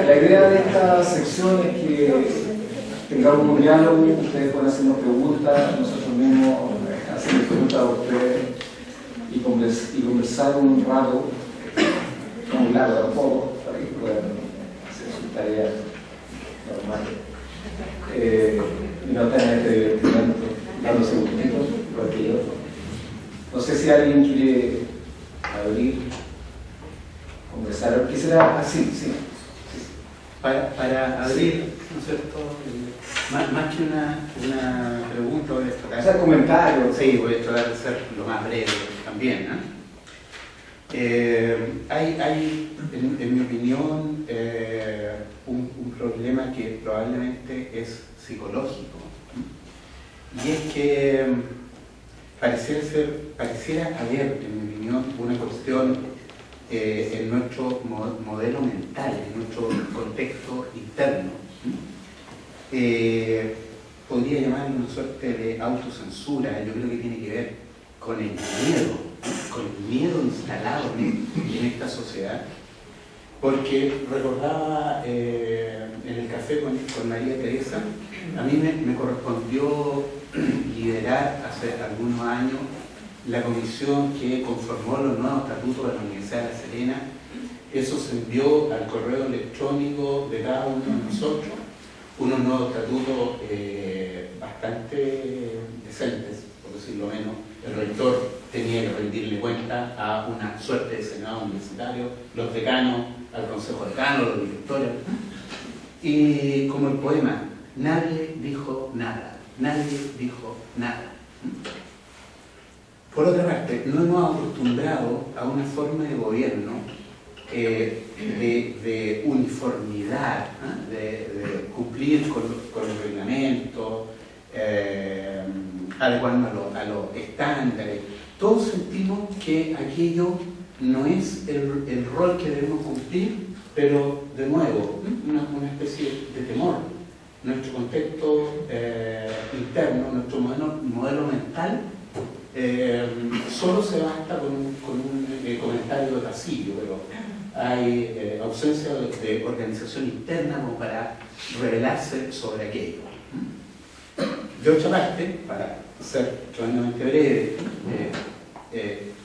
la idea de esta sección es que tengamos un diálogo, ustedes pueden hacernos preguntas, nosotros mismos hacemos preguntas a ustedes y conversar un rato, no muy largo tampoco, para que puedan hacer sus tareas normales. Y no tener este divertimento, dando segunditos, igual que yo. No sé si alguien quiere abrir, conversar, ¿qué será así? Sí. Para abrir, ¿no es cierto? Más que una pregunta, voy a tratar de hacer comentarios. Sí, voy a tratar de ser lo más breve también, ¿no? Hay en mi opinión, un problema que probablemente es psicológico, ¿no? Y es que pareciera haber, en mi opinión, una cuestión en nuestro modelo mental, en nuestro contexto interno. Podría llamarlo una suerte de autocensura. Yo creo que tiene que ver con el miedo instalado en esta sociedad, porque recordaba en el café con María Teresa, a mí me correspondió liderar hace algunos años la comisión que conformó los nuevos estatutos de la Universidad de La Serena. Eso se envió al correo electrónico de cada uno de nosotros, unos nuevos estatutos bastante decentes, por decirlo menos. El rector tenía que rendirle cuenta a una suerte de senado universitario, los decanos al consejo decano, los directores. Y como el poema, nadie dijo nada, nadie dijo nada. Por otra parte, no hemos acostumbrado a una forma de gobierno de uniformidad, ¿eh? de cumplir con los reglamentos, adecuarnos a los estándares. Todos sentimos que aquello no es el rol que debemos cumplir, pero de nuevo, una especie de temor. Nuestro contexto interno, nuestro modelo mental, solo se basta con un comentario de pasillo, pero hay ausencia de organización interna como para revelarse sobre aquello. De otra parte, para ser tremendamente breve,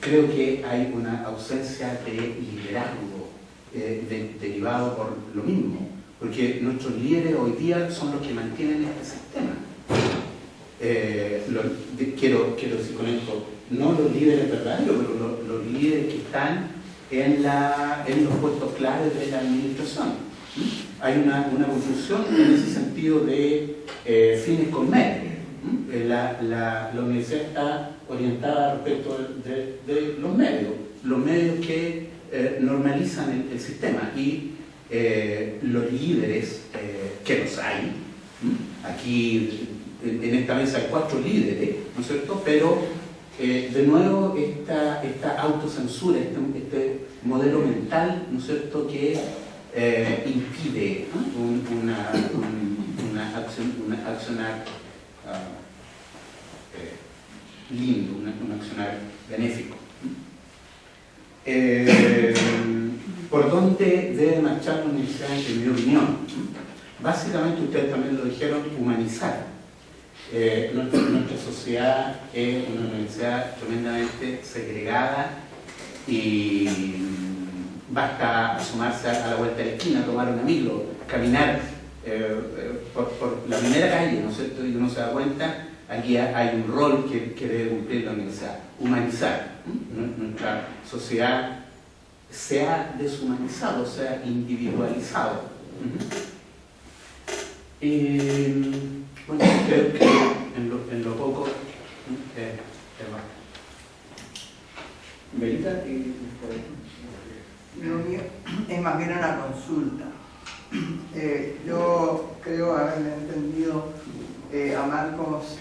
creo que hay una ausencia de liderazgo derivado por lo mismo, porque nuestros líderes hoy día son los que mantienen este sistema. Quiero decir con esto, no los líderes verdaderos, pero los líderes que están en los puestos claves de la administración. Hay una confusión en ese sentido de fines con medios. La universidad está orientada respecto de los medios que normalizan el sistema, y los líderes, que los hay, aquí en esta mesa hay 4 líderes, ¿no es cierto? Pero de nuevo esta autocensura, este modelo mental, ¿no es cierto?, que impide, ¿no?, un accionar lindo, un accionar benéfico. ¿Por dónde debe marchar la universidad, en mi opinión? Básicamente, ustedes también lo dijeron, humanizar. Nuestra sociedad es una universidad tremendamente segregada, y basta asomarse a la vuelta de la esquina, tomar un amigo, caminar por la primera calle, ¿no es cierto?, y uno se da cuenta, aquí hay un rol que debe cumplir la universidad: humanizar. Nuestra sociedad se ha deshumanizado, se ha individualizado. Bueno, creo que en lo poco Melita, Lo mío es más bien una consulta. Yo creo haberle entendido a Marcos,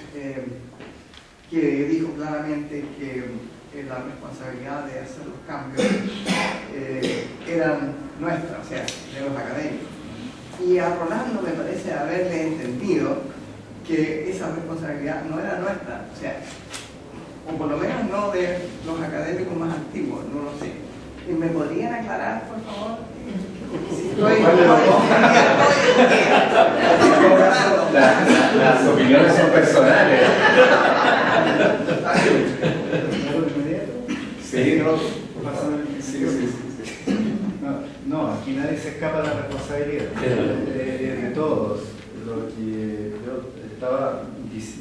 que dijo claramente que la responsabilidad de hacer los cambios eran nuestras, o sea, de los académicos. Y a Rolando me parece haberle entendido que esa responsabilidad no era nuestra, o sea, o por lo menos no de los académicos más antiguos, no lo sé. ¿Me podrían aclarar, por favor, qué Las opiniones son personales. Sí, no. No, aquí nadie se escapa de la responsabilidad. De todos. Lo que yo estaba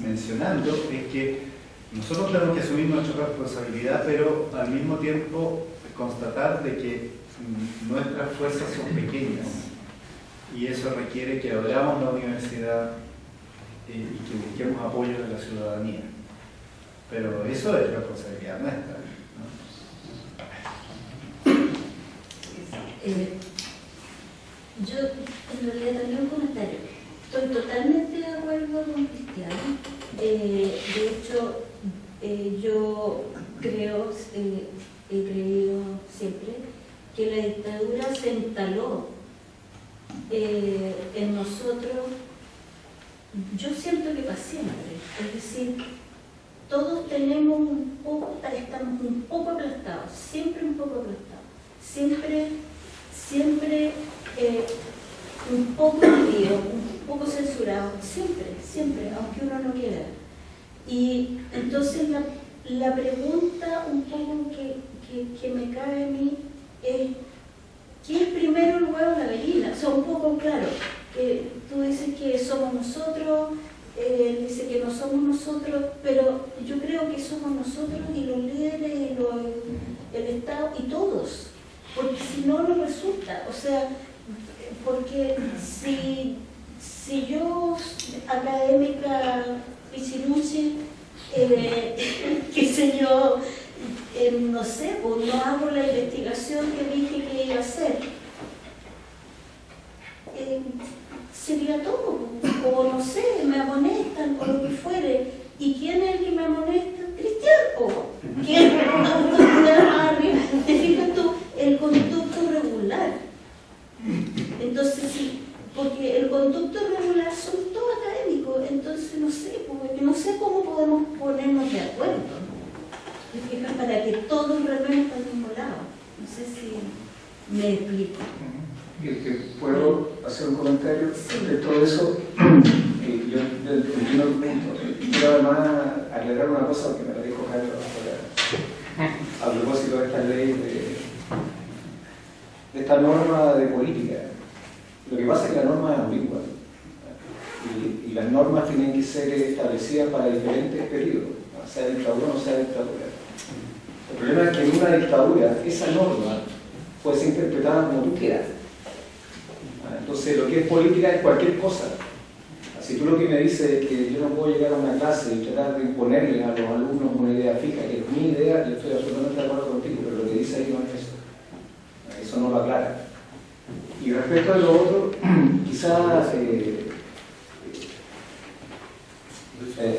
mencionando es que nosotros tenemos que asumir nuestra responsabilidad, pero al mismo tiempo constatar de que nuestras fuerzas son pequeñas y eso requiere que abramos la universidad y que busquemos apoyo de la ciudadanía. Pero eso es responsabilidad nuestra, ¿no? Yo en realidad también un comentario. Estoy totalmente de acuerdo con Cristiano. De hecho, yo creo, he creído siempre que la dictadura se instaló en nosotros. Yo siento que para siempre. Es decir, todos tenemos un poco, estamos un poco aplastados, siempre un poco aplastados, siempre un poco dividido, un poco censurado, siempre, aunque uno no quiera. Y entonces la pregunta un poco que me cabe a mí es, ¿quién es primero el huevo o la gallina? O sea, un poco claro, tú dices que somos nosotros, dice que no somos nosotros, pero yo creo que somos nosotros y los líderes, y el Estado y todos, porque si no, no resulta. O sea, porque si yo, académica Pichinucci, qué sé yo, no sé, pues no hago la investigación que dije que iba a hacer, sería todo, o no sé, me amonestan o lo que fuere. ¿Y quién es el que me amonesta? Cristiano. ¿Quién es el conducto regular? ¿Te fijas tú? El conducto regular. Entonces sí, porque el conducto regular son todos académicos, entonces no sé, porque no sé cómo podemos ponernos de acuerdo. ¿Te fijas? Para que todos rememos al mismo lado. No sé si me explico. ¿Puedo hacer un comentario respecto de eso? Yo entiendo el punto. Quiero además aclarar una cosa que me la dijo Carlos a propósito de esta ley, de esta norma de política. Lo que pasa es que la norma es ambigua y las normas tienen que ser establecidas para diferentes periodos, sea dictadura o no sea dictadura. El problema es que en una dictadura esa norma puede ser interpretada como tú quieras. Entonces, lo que es política es cualquier cosa. Si tú lo que me dices es que yo no puedo llegar a una clase y tratar de imponerle a los alumnos una idea fija, que es mi idea, yo estoy absolutamente de acuerdo contigo, pero lo que dice ahí no es eso. Eso no lo aclara. Y respecto a lo otro, quizás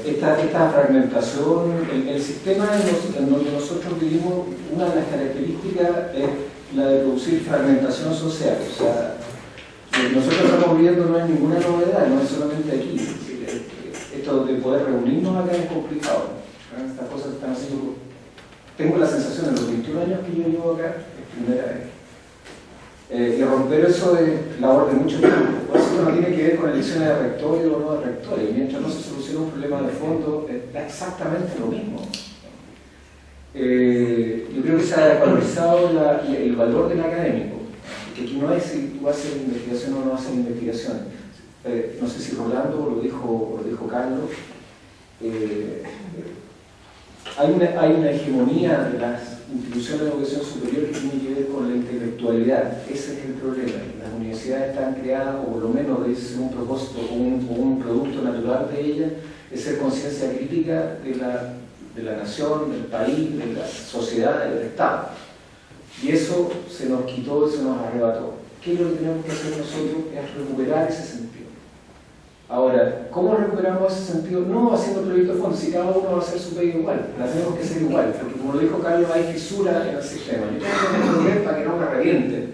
esta fragmentación, el sistema en donde nosotros vivimos, una de las características es la de producir fragmentación social. O sea, lo que nosotros estamos viviendo no es ninguna novedad, no es solamente aquí. Esto de poder reunirnos acá es complicado. Estas cosas están haciendo. Tengo la sensación en los 21 años que yo llevo acá, es primera vez. Y romper eso es labor de mucho tiempo. Por eso no tiene que ver con elecciones de rectorio o no de rectorio. Mientras no se soluciona un problema de fondo, da exactamente lo mismo. Yo creo que se ha valorizado el valor del académico. Que aquí no es si tú haces investigación o no haces investigación. No sé si Rolando lo dijo Carlos. Hay una hegemonía de las instituciones de educación superior que tiene que ver con la intelectualidad. Ese es el problema. Las universidades están creadas, o por lo menos es un propósito o un producto natural de ellas, es ser conciencia crítica de la nación, del país, de la sociedad, del Estado. Y eso se nos quitó, se nos arrebató. ¿Qué es lo que tenemos que hacer nosotros? Es recuperar ese sentido. Ahora, ¿cómo recuperamos ese sentido? No haciendo proyectos de fondo, si cada uno va a hacer su pega igual, la tenemos que hacer igual, porque como lo dijo Carlos, hay fisura en el sistema. Yo tengo que responder para que no me revienten.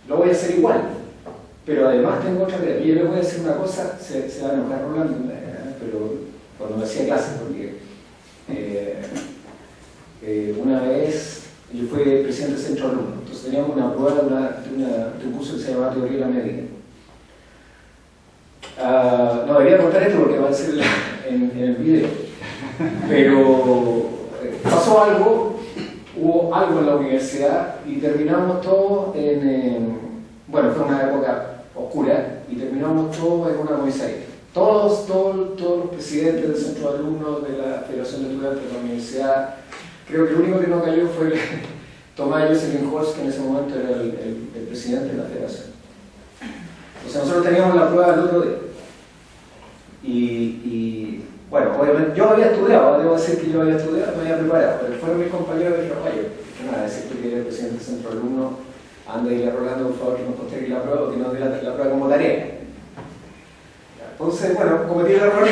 Lo voy a hacer igual, pero además tengo otra idea. Y yo les voy a decir una cosa, se va a enojar Rolando, pero cuando me hacía clase, porque una vez yo fui presidente del centro alumno, entonces Entonces teníamos una prueba de un curso que se llamaba Teoría de la Médica. No debería contar esto porque va a ser en el video, pero pasó algo, hubo algo en la universidad y terminamos todos bueno, fue una época oscura y terminamos todos en una comisaría. Todos los presidentes del centro de alumnos de la Federación de Estudiantes de la universidad, creo que el único que no cayó fue Tomás Jocelyn Horst, que en ese momento era el presidente de la federación. O sea, nosotros teníamos la prueba el otro día. Y bueno, obviamente yo había estudiado, debo decir que yo había estudiado, me había preparado, pero fueron mis compañeros y dijeron, oye, que nada, decirte que eres el presidente del centro de alumnos, anda y a Rolando, por favor, que nos posterigue la prueba o que nos dé la prueba como tarea. Entonces, bueno, cometí el error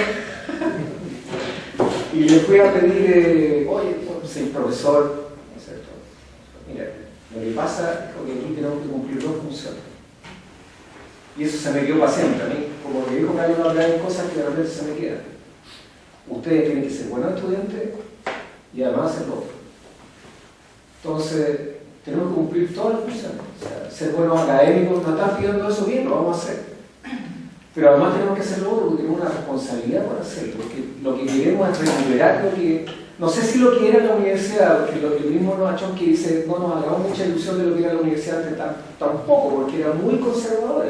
y le fui a pedir, oye, soy profesor, ¿no es cierto? Mira, lo que pasa es que aquí tenemos que cumplir dos funciones. Y eso se me quedó para siempre a mí, como que dijo Cayo, no hay cosas que de repente se me quedan. Ustedes tienen que ser buenos estudiantes y además hacer lo otro. Entonces, tenemos que cumplir todas las funciones. O sea, ser buenos académicos, no están pidiendo eso bien, lo vamos a hacer. Pero además tenemos que hacerlo otro porque tenemos una responsabilidad por hacerlo, porque lo que queremos es recuperar lo que... No sé si lo que era la universidad, porque lo que el mismo Noam Chomsky dice, no nos hagamos mucha ilusión de lo que era la universidad antes tampoco, porque era muy conservadora.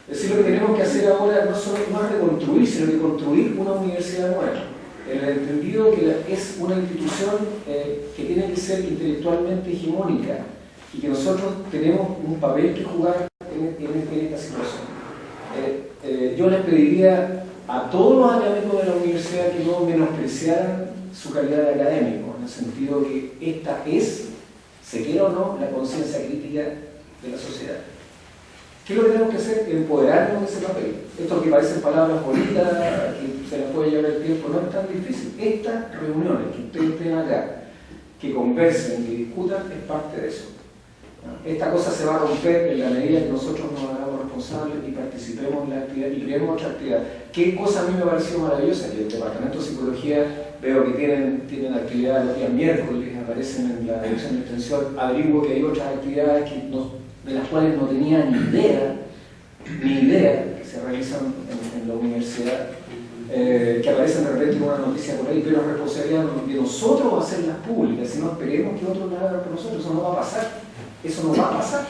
Es decir, lo que tenemos que hacer ahora no solo es reconstruir, sino que construir una universidad nueva. En el entendido que es una institución que tiene que ser intelectualmente hegemónica y que nosotros tenemos un papel que jugar en esta situación. Yo les pediría a todos los académicos de la universidad que no menospreciaran su calidad de académico, en el sentido que esta es, se quiera o no, la conciencia crítica de la sociedad. ¿Qué es lo que tenemos que hacer? Empoderarnos de ese papel. Esto que parecen palabras bonitas, que se las puede llevar el tiempo, no es tan difícil. Estas reuniones que ustedes tengan acá, que conversen, que discutan, es parte de eso. Esta cosa se va a romper en la medida que nosotros nos hagamos responsables y participemos en la actividad y creemos otra actividad. ¿Qué cosa a mí me pareció maravillosa? Que el Departamento de Psicología veo que tienen actividades los días miércoles, aparecen en la dirección de extensión, averiguo que hay otras actividades de las cuales no tenía ni idea, que se realizan en la universidad, que aparecen de repente con una noticia por ahí, pero es responsabilidad de nosotros hacerlas públicas, si no esperemos que otros las hagan por nosotros, eso no va a pasar. Eso no va a pasar.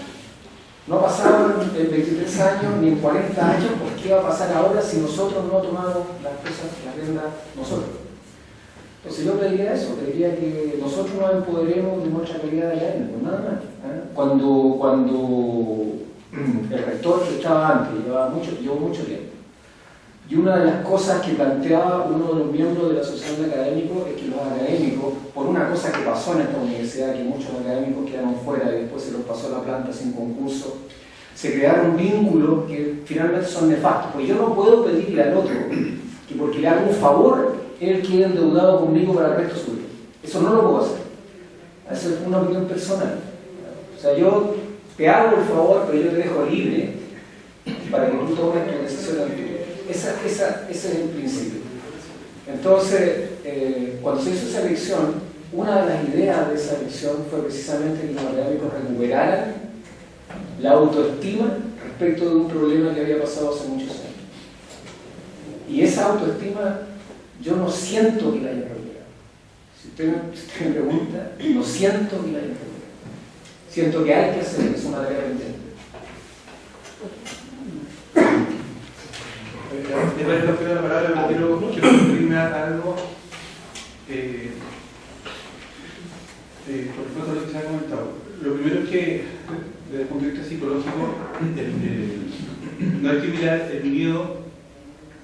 No ha pasado en 23 años ni en 40 años, ¿por qué va a pasar ahora si nosotros no tomamos las cosas, las riendas nosotros? Entonces yo pediría eso, pediría que nosotros nos empoderemos de nuestra calidad de académico, nada más. Cuando el rector que estaba antes, llevó mucho tiempo, y una de las cosas que planteaba uno de los miembros de la asociación de académicos es que los académicos, por una cosa que pasó en esta universidad, que muchos académicos quedaron fuera y después se los pasó a la planta sin concurso, se crearon vínculos que finalmente son nefastos. Pues yo no puedo pedirle al otro que porque le hago un favor, él quede endeudado conmigo para el resto suyo. Eso no lo puedo hacer. Eso es una opinión personal. O sea, yo te hago el favor, pero yo te dejo libre para que tú tomes tu decisión al tuyo. Ese es el principio. Entonces, cuando se hizo esa elección, una de las ideas de esa elección fue precisamente que los académicos recuperaran la autoestima respecto de un problema que había pasado hace muchos años. Y esa autoestima yo no siento que la haya recuperado. Si usted me pregunta, no siento que la haya recuperado. Siento que hay que hacer, es una tarea pendiente. Después de la palabra, pero quiero referirme a algo por respecto a lo que se ha comentado. Lo primero es que, desde el punto de vista psicológico, no hay que mirar el miedo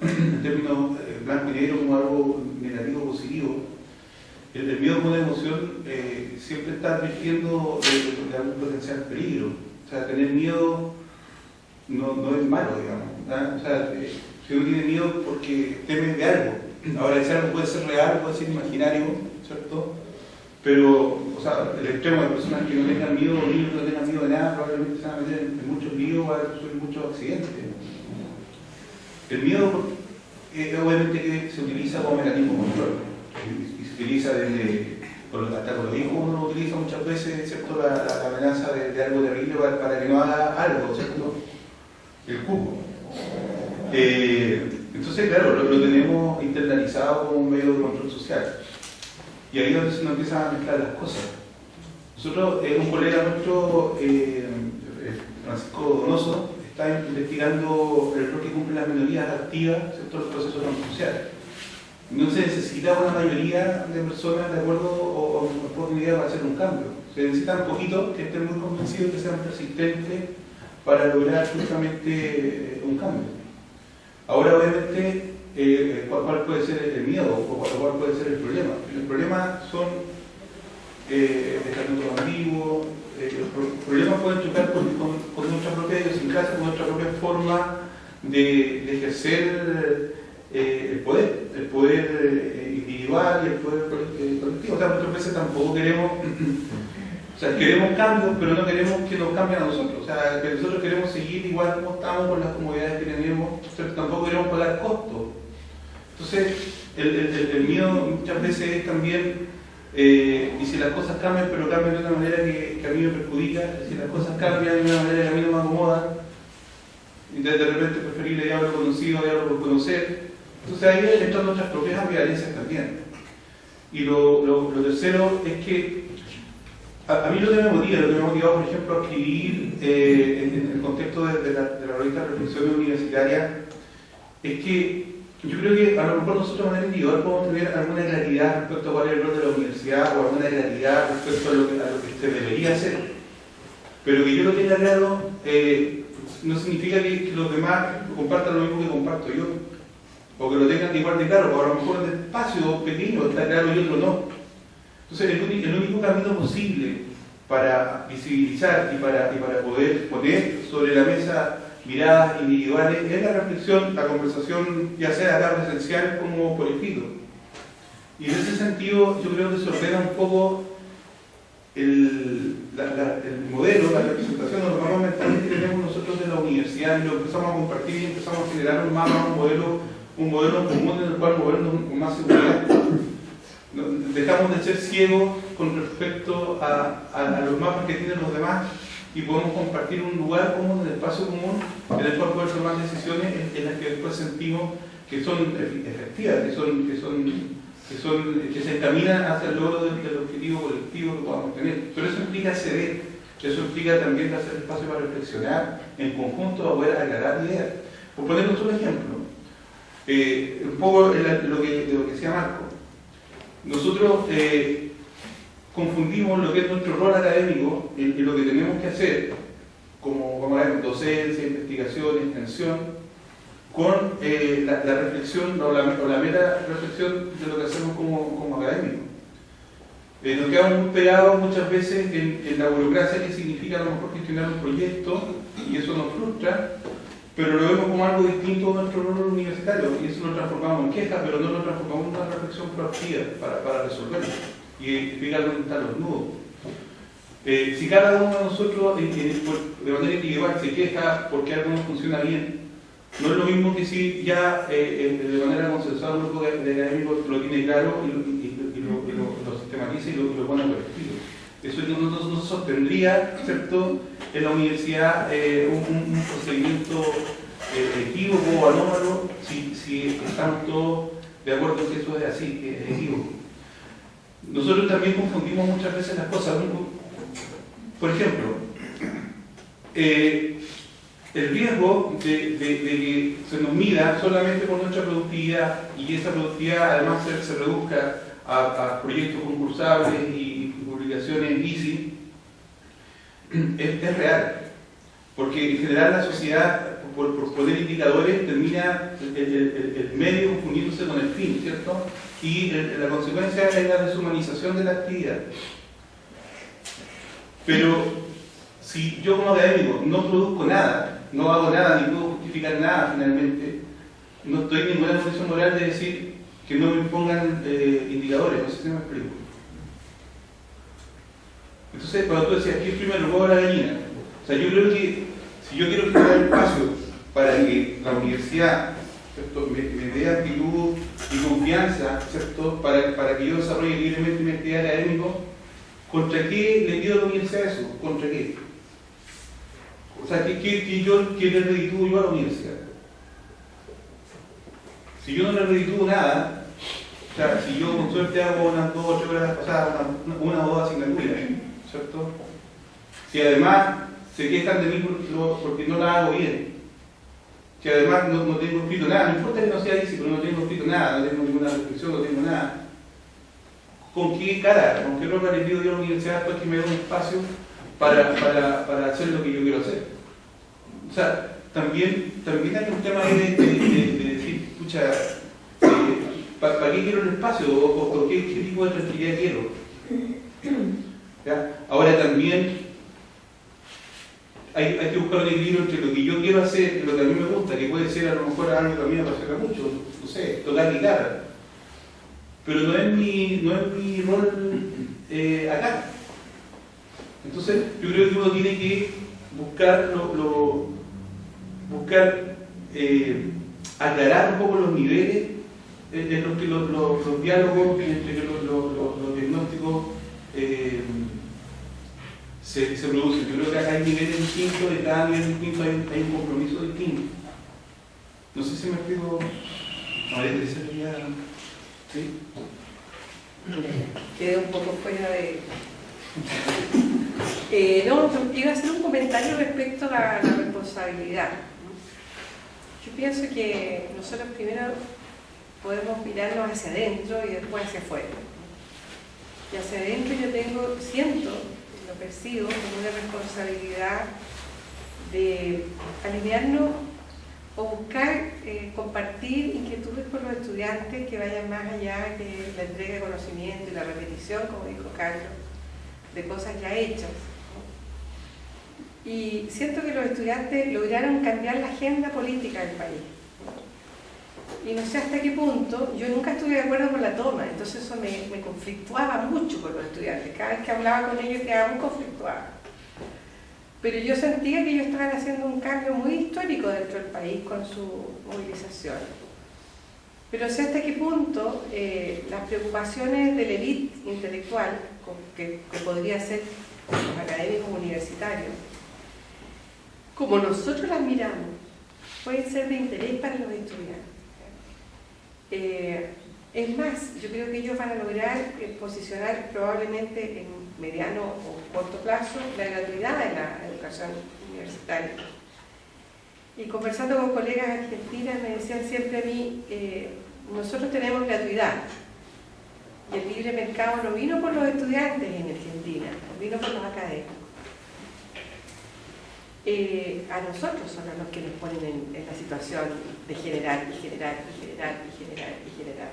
en términos blanco y negro como algo negativo o positivo. El miedo como una emoción siempre está advirtiendo de algún potencial peligro. O sea, tener miedo no es malo, digamos. ¿Ah? O sea, si uno tiene miedo porque teme de algo. Ahora, ese algo puede ser real, puede ser imaginario, ¿cierto? Pero, o sea, el extremo de personas que no tengan miedo o niños que no tengan miedo de nada, probablemente se van a meter en muchos líos, van a sufrir muchos accidentes. El miedo, obviamente, que se utiliza como mecanismo de control. Y se utiliza desde hasta con los hijos uno lo utiliza muchas veces, ¿cierto? La amenaza de algo terrible para que no haga algo, ¿cierto? El cupo. Entonces, claro, lo tenemos internalizado como un medio de control social. Y ahí es donde se nos empiezan a mezclar las cosas. Nosotros, un colega nuestro, Francisco Donoso, está investigando el rol que cumplen las minorías activas, ¿cierto?, en los procesos sociales. No se necesita una mayoría de personas de acuerdo o oportunidad para hacer un cambio. Se necesita un poquito que estén muy convencidos, que sean persistentes para lograr justamente un cambio. Ahora, obviamente, ¿cuál puede ser el miedo o cuál puede ser el problema? El problema son estatutos ambiguos, los problemas pueden chocar con nuestra propia idiosincrasia, con nuestra propia forma de ejercer el poder individual y el poder colectivo. O sea, muchas veces tampoco queremos, o sea, queremos cambios, pero no queremos que nos cambien a nosotros. O sea, que nosotros queremos seguir igual como estamos con las comodidades que tenemos, pero tampoco queremos pagar costos. Entonces, el miedo muchas veces es también, y si las cosas cambian, pero cambian de una manera que a mí me perjudica, si las cosas cambian de una manera que a mí no me acomoda, y de repente preferible ya lo conocido, ya lo por conocer. Entonces ahí entran nuestras propias ambivalencias también. Y lo tercero es que a mí lo que me ha motivado, por ejemplo, a escribir en el contexto de la revista Reflexiones Universitarias, es que yo creo que a lo mejor nosotros de manera individual podemos tener alguna claridad respecto a cuál es el rol de la universidad o alguna claridad respecto a lo que se debería hacer. Pero que yo lo tenga claro no significa que los demás compartan lo mismo que comparto yo, o que lo tengan igual de claro, o a lo mejor en el espacio pequeño está claro y otro no. Entonces el único camino posible para visibilizar y para poder poner sobre la mesa miradas individuales es la reflexión, la conversación, ya sea acá presencial como por escrito. Y en ese sentido yo creo que se ordena un poco el modelo, la representación de los mapas mentales que tenemos nosotros de la universidad, y lo empezamos a compartir y empezamos a generar un mapa, un modelo común en el cual movernos con más seguridad. Dejamos de ser ciegos con respecto a los mapas que tienen los demás y podemos compartir un lugar común, un espacio común en el cual poder tomar decisiones en las que después sentimos que son efectivas, que se encaminan hacia el logro del objetivo colectivo que podamos tener. Pero eso implica ceder, eso implica también hacer espacio para reflexionar en conjunto, a poder aclarar ideas. Por ponernos un ejemplo, un poco lo que decía Marco. Nosotros confundimos lo que es nuestro rol académico y lo que tenemos que hacer como docencia, investigación, extensión, con la reflexión o la meta reflexión de lo que hacemos como académicos. Nos quedamos muy pegados muchas veces en la burocracia que significa a lo mejor gestionar un proyecto, y eso nos frustra, pero lo vemos como algo distinto a nuestro rol universitario, y eso lo transformamos en queja, pero no lo transformamos en una reflexión proactiva para resolverlo y identificar dónde están los nudos. Si cada uno de nosotros de manera individual se queja porque algo no funciona bien, no es lo mismo que si ya de manera consensuada un grupo de académicos lo tiene claro y lo sistematiza y lo pone por escrito. Eso no sostendría, ¿cierto?, en la universidad un procedimiento equívoco o anómalo si estamos todos de acuerdo en que eso es así, que es equívoco. Nosotros también confundimos muchas veces las cosas. Por ejemplo, el riesgo de que se nos mida solamente por nuestra productividad y esa productividad además se reduzca a proyectos concursables y publicaciones easy, es real. Porque en general la sociedad, por poner indicadores, termina el medio confundiéndose con el fin, ¿cierto? Y la consecuencia es la deshumanización de la actividad. Pero si yo como académico no produzco nada, no hago nada, ni puedo justificar nada finalmente, no estoy en ninguna condición moral de decir que no me pongan indicadores, no sé si me explico. Entonces, cuando tú decías, ¿qué es primero, el huevo o la gallina? O sea, yo creo que si yo quiero generar espacio para que la universidad, ¿cierto?, me dé actitud y confianza, ¿cierto?, para que yo desarrolle libremente mi actividad académica, ¿contra qué le pido a la universidad eso? ¿Contra qué? O sea, ¿qué le reditúo yo a la universidad? Si yo no le reditúo nada, o sea, si yo con suerte hago unas 2 o 3 horas pasadas, una o dos asignaturas, ¿cierto? Si además se quejan de mí porque no la hago bien, si además no tengo escrito nada, no importa que no sea easy, pero no tengo escrito nada, no tengo ninguna reflexión, no tengo nada, ¿con qué cara, con qué ropa le pido yo a la universidad para que me dé un espacio para hacer lo que yo quiero hacer? O sea, también hay un tema ahí de decir, pucha, ¿para qué quiero el espacio? ¿O qué tipo de tranquilidad quiero? ¿Ya? Ahora también hay que buscar un equilibrio entre lo que yo quiero hacer y lo que a mí me gusta, que puede ser a lo mejor algo que a mí me apasiona mucho, no sé, tocar guitarra. Pero no es mi rol acá. Entonces, yo creo que uno tiene que buscar aclarar un poco los niveles en los que los diálogos entre los diagnósticos se producen. Yo creo que acá hay niveles distintos, de cada nivel distinto hay un compromiso distinto. No sé si me explico. ¿Sí? Quedé un poco fuera de... no, iba a hacer un comentario respecto a la responsabilidad. Yo pienso que nosotros primero podemos mirarnos hacia adentro y después hacia afuera. Y hacia adentro yo siento, lo percibo como una responsabilidad de alinearnos o buscar compartir inquietudes con los estudiantes que vayan más allá de la entrega de conocimiento y la repetición, como dijo Carlos, de cosas ya hechas. Y siento que los estudiantes lograron cambiar la agenda política del país. Y no sé hasta qué punto, yo nunca estuve de acuerdo con la toma, entonces eso me conflictuaba mucho con los estudiantes. Cada vez que hablaba con ellos quedaba muy conflictuada. Pero yo sentía que ellos estaban haciendo un cambio muy histórico dentro del país con su movilización. Pero sé hasta qué punto las preocupaciones de la élite intelectual, que podría ser los académicos universitarios, como nosotros las miramos, pueden ser de interés para los estudiantes. Es más, yo creo que ellos van a lograr posicionar probablemente en mediano o corto plazo la gratuidad de la educación universitaria. Y conversando con colegas argentinas me decían siempre a mí, nosotros tenemos gratuidad y el libre mercado no vino por los estudiantes en Argentina, vino por los académicos. A nosotros son los que nos ponen en la situación de generar y generar y generar y generar y generar.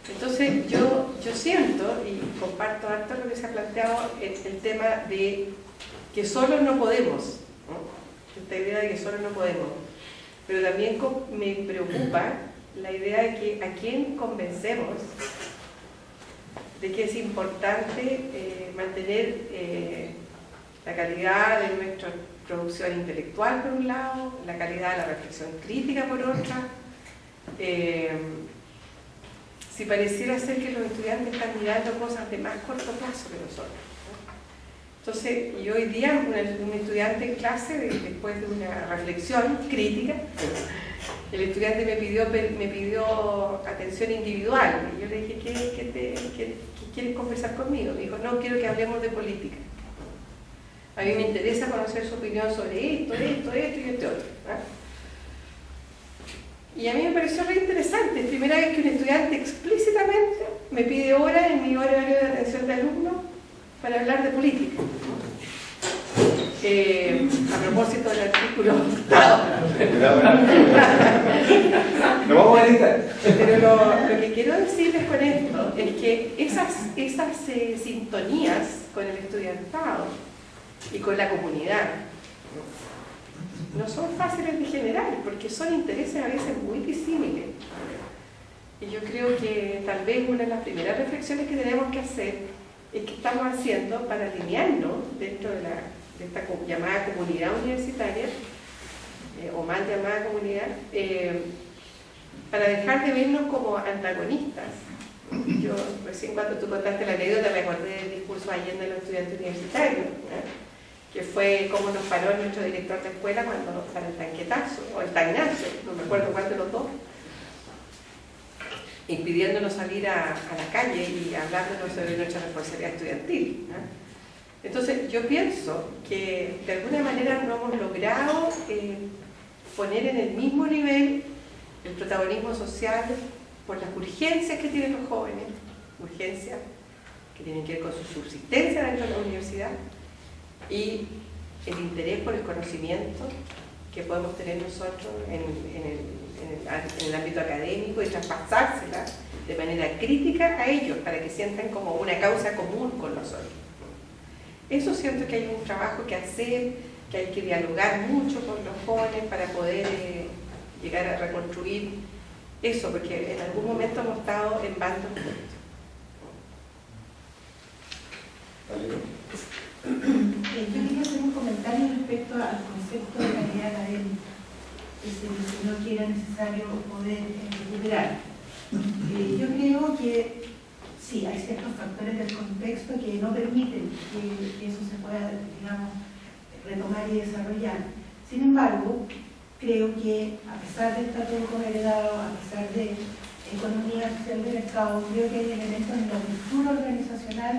Entonces yo siento, y comparto harto lo que se ha planteado, el tema de que solos no podemos, ¿no? Esta idea de que solos no podemos, pero también me preocupa la idea de que a quién convencemos de que es importante mantener la calidad de nuestra producción intelectual por un lado, la calidad de la reflexión crítica por otra. Si pareciera ser que los estudiantes están mirando cosas de más corto plazo que nosotros, ¿no? Entonces, yo hoy día, un estudiante en clase, después de una reflexión crítica, el estudiante me pidió atención individual. Y yo le dije, ¿qué quieres conversar conmigo? Me dijo, no, quiero que hablemos de política. A mí me interesa conocer su opinión sobre esto y este otro, ¿no? Y a mí me pareció re interesante. Es la primera vez que un estudiante explícitamente me pide hora en mi horario de atención de alumno para hablar de política. A propósito del artículo. Lo vamos a editar. Pero lo que quiero decirles con esto es que esas sintonías con el estudiantado y con la comunidad no son fáciles de generar porque son intereses a veces muy disímiles. Y yo creo que tal vez una de las primeras reflexiones que tenemos que hacer es qué estamos haciendo para alinearnos dentro de esta llamada comunidad universitaria, o mal llamada comunidad, para dejar de vernos como antagonistas. Yo recién cuando tú contaste la anécdota me acordé del discurso ayer de los estudiantes universitarios, que fue cómo nos paró nuestro director de escuela cuando para el tanquetazo, o el tainazo, no me acuerdo cuál de los dos, impidiéndonos salir a la calle y hablándonos sobre nuestra responsabilidad estudiantil. Entonces yo pienso que de alguna manera no hemos logrado poner en el mismo nivel el protagonismo social por las urgencias que tienen los jóvenes, urgencias que tienen que ver con su subsistencia dentro de la universidad, y el interés por el conocimiento que podemos tener nosotros en el ámbito académico y traspasársela de manera crítica a ellos para que sientan como una causa común con nosotros. Eso siento que hay un trabajo que hacer, que hay que dialogar mucho con los jóvenes para poder llegar a reconstruir eso, porque en algún momento hemos estado en bandos opuestos. Yo quería hacer un comentario respecto al concepto de calidad académica, que si no que era necesario poder recuperar. Yo creo que sí, hay ciertos factores del contexto que no permiten que eso se pueda, digamos, retomar y desarrollar. Sin embargo, creo que a pesar del estatuto heredado, a pesar de economía social de mercado, creo que hay elementos en la cultura organizacional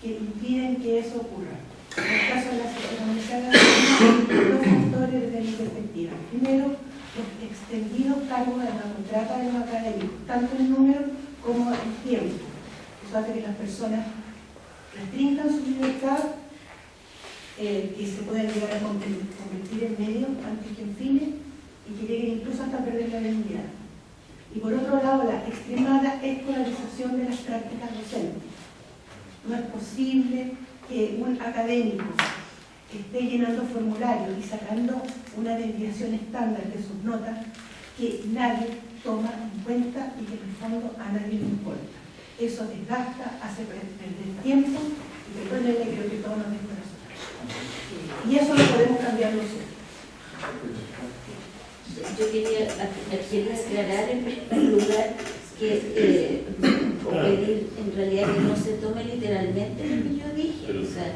que impiden que eso ocurra. En el caso de la universidad hay dos factores desde mi perspectiva. Primero, los extendidos cargos de la contrata de los académicos, tanto en número como en tiempo. Eso hace que las personas restrinjan su libertad, que se puedan llegar a convertir en medios antes que en fines, y que lleguen incluso hasta perder la dignidad. Y por otro lado, la extremada escolarización de las prácticas docentes. No es posible que un académico esté llenando formularios y sacando una desviación estándar de sus notas que nadie toma en cuenta y que en el fondo a nadie le importa. Eso desgasta, hace perder tiempo y perdónenle, creo que todos nos descorazón. Y eso lo podemos cambiar nosotros. Yo quería aclarar en primer lugar que o pedir en realidad que no se tome literalmente lo que yo dije. O sea,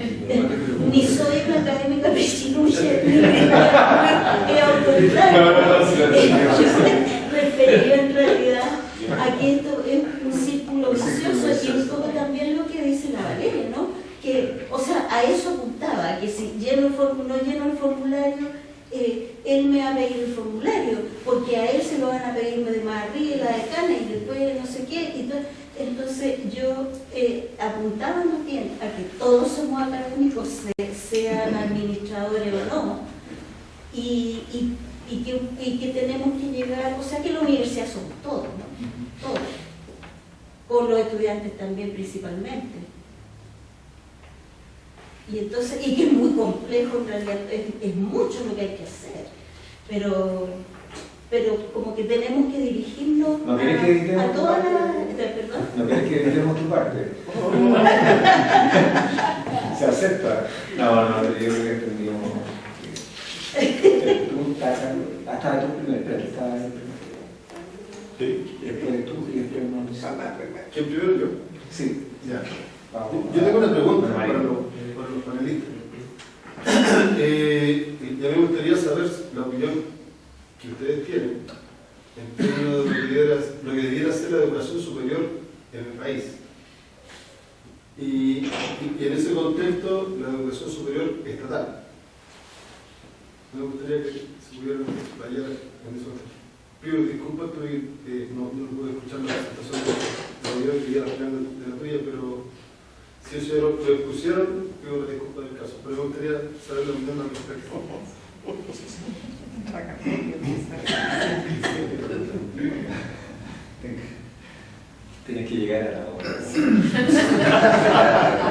ni soy una académica pechinuche ni autoritaria. Yo me refería en realidad a que esto es un círculo vicioso, y un poco también lo que dice la Valeria, ¿no? Que, o sea, a eso apuntaba, que si no lleno el formulario, él me va a pedir el formulario, porque a él se lo van a pedir de más arriba, la decana, y después no sé qué. Entonces yo apuntaba más bien a que todos somos académicos, sean administradores o no, y que tenemos que llegar, o sea que la universidad somos todos, ¿no? Todos, con los estudiantes también principalmente. Y entonces, y que es muy complejo en realidad, es mucho lo que hay que hacer, pero como que tenemos que dirigirnos ¿No quieres que editemos a tu toda parte? ¿Perdón? ¿No quieres que editemos tu parte? ¿Se acepta? No, yo creo que entendimos. Tú estás hasta tú primero, espérate, estás ahí primero. Sí. Después tú y después no. ¿Quién primero yo? Sí. Ya. Vamos. Yo tengo una pregunta para los panelistas. Ya me gustaría saber la opinión que ustedes tienen en términos de lo que debiera ser la educación superior en el país. Y en ese contexto, la educación superior estatal. Me gustaría que se pudieran explayar en eso. Primero, disculpa, no pude escuchar la presentación de la opinión que iba al final de la tuya, pero si eso lo expusieron, pido la disculpa del caso. Pero me gustaría saber la opinión al respecto. Tienes que llegar a la hora.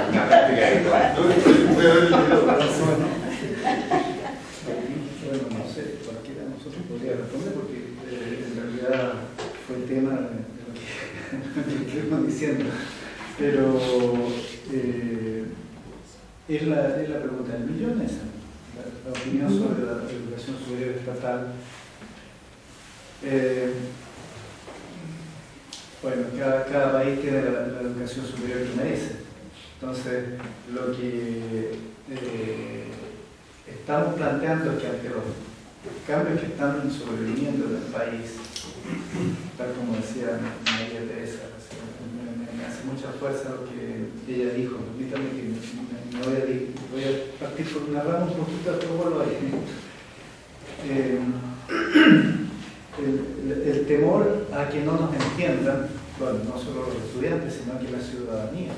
Una práctica habitual. Voy a ver el video. Bueno, no sé, cualquiera de nosotros podría responder porque en realidad fue el tema de lo que estamos diciendo. Pero es la pregunta del millón esa, la opinión sobre la educación superior estatal. bueno, cada país tiene la educación superior que merece. Entonces, lo que estamos planteando es que ante los cambios que están sobreviniendo en el país, tal como decía María Teresa, me hace mucha fuerza lo que ella dijo. Permítame que voy a partir por narrar un poquito, después vuelvo ahí. El temor a que no nos entiendan, bueno, no solo los estudiantes, sino que la ciudadanía,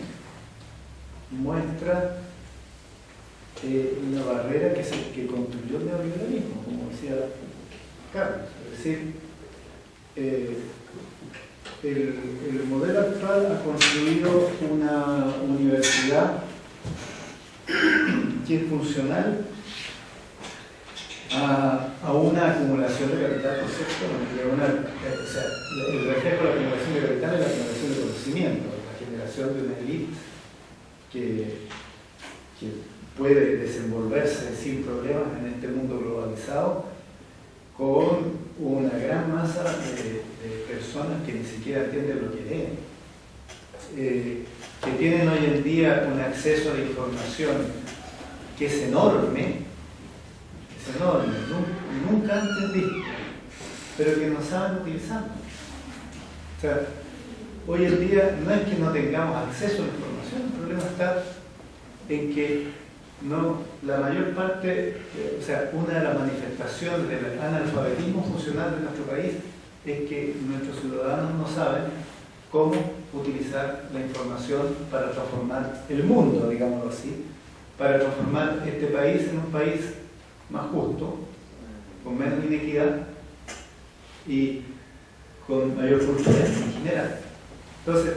muestra una barrera que construyó el neoliberalismo, como decía Carlos. Es decir, el modelo actual ha construido una universidad que es funcional a una acumulación de capital, por cierto, o sea, el reflejo de la acumulación de capital es la acumulación de conocimiento, la generación de una élite que puede desenvolverse sin problemas en este mundo globalizado con una gran masa de personas que ni siquiera entienden lo que leen, que tienen hoy en día un acceso a la información que es enorme, nunca antes visto, pero que no saben utilizar. O sea, hoy en día no es que no tengamos acceso a la información, el problema está en que la mayor parte, o sea, una de las manifestaciones del analfabetismo funcional de nuestro país es que nuestros ciudadanos no saben cómo utilizar la información para transformar el mundo, digámoslo así, para transformar este país en un país más justo, con menos inequidad y con mayor cultura en general. Entonces,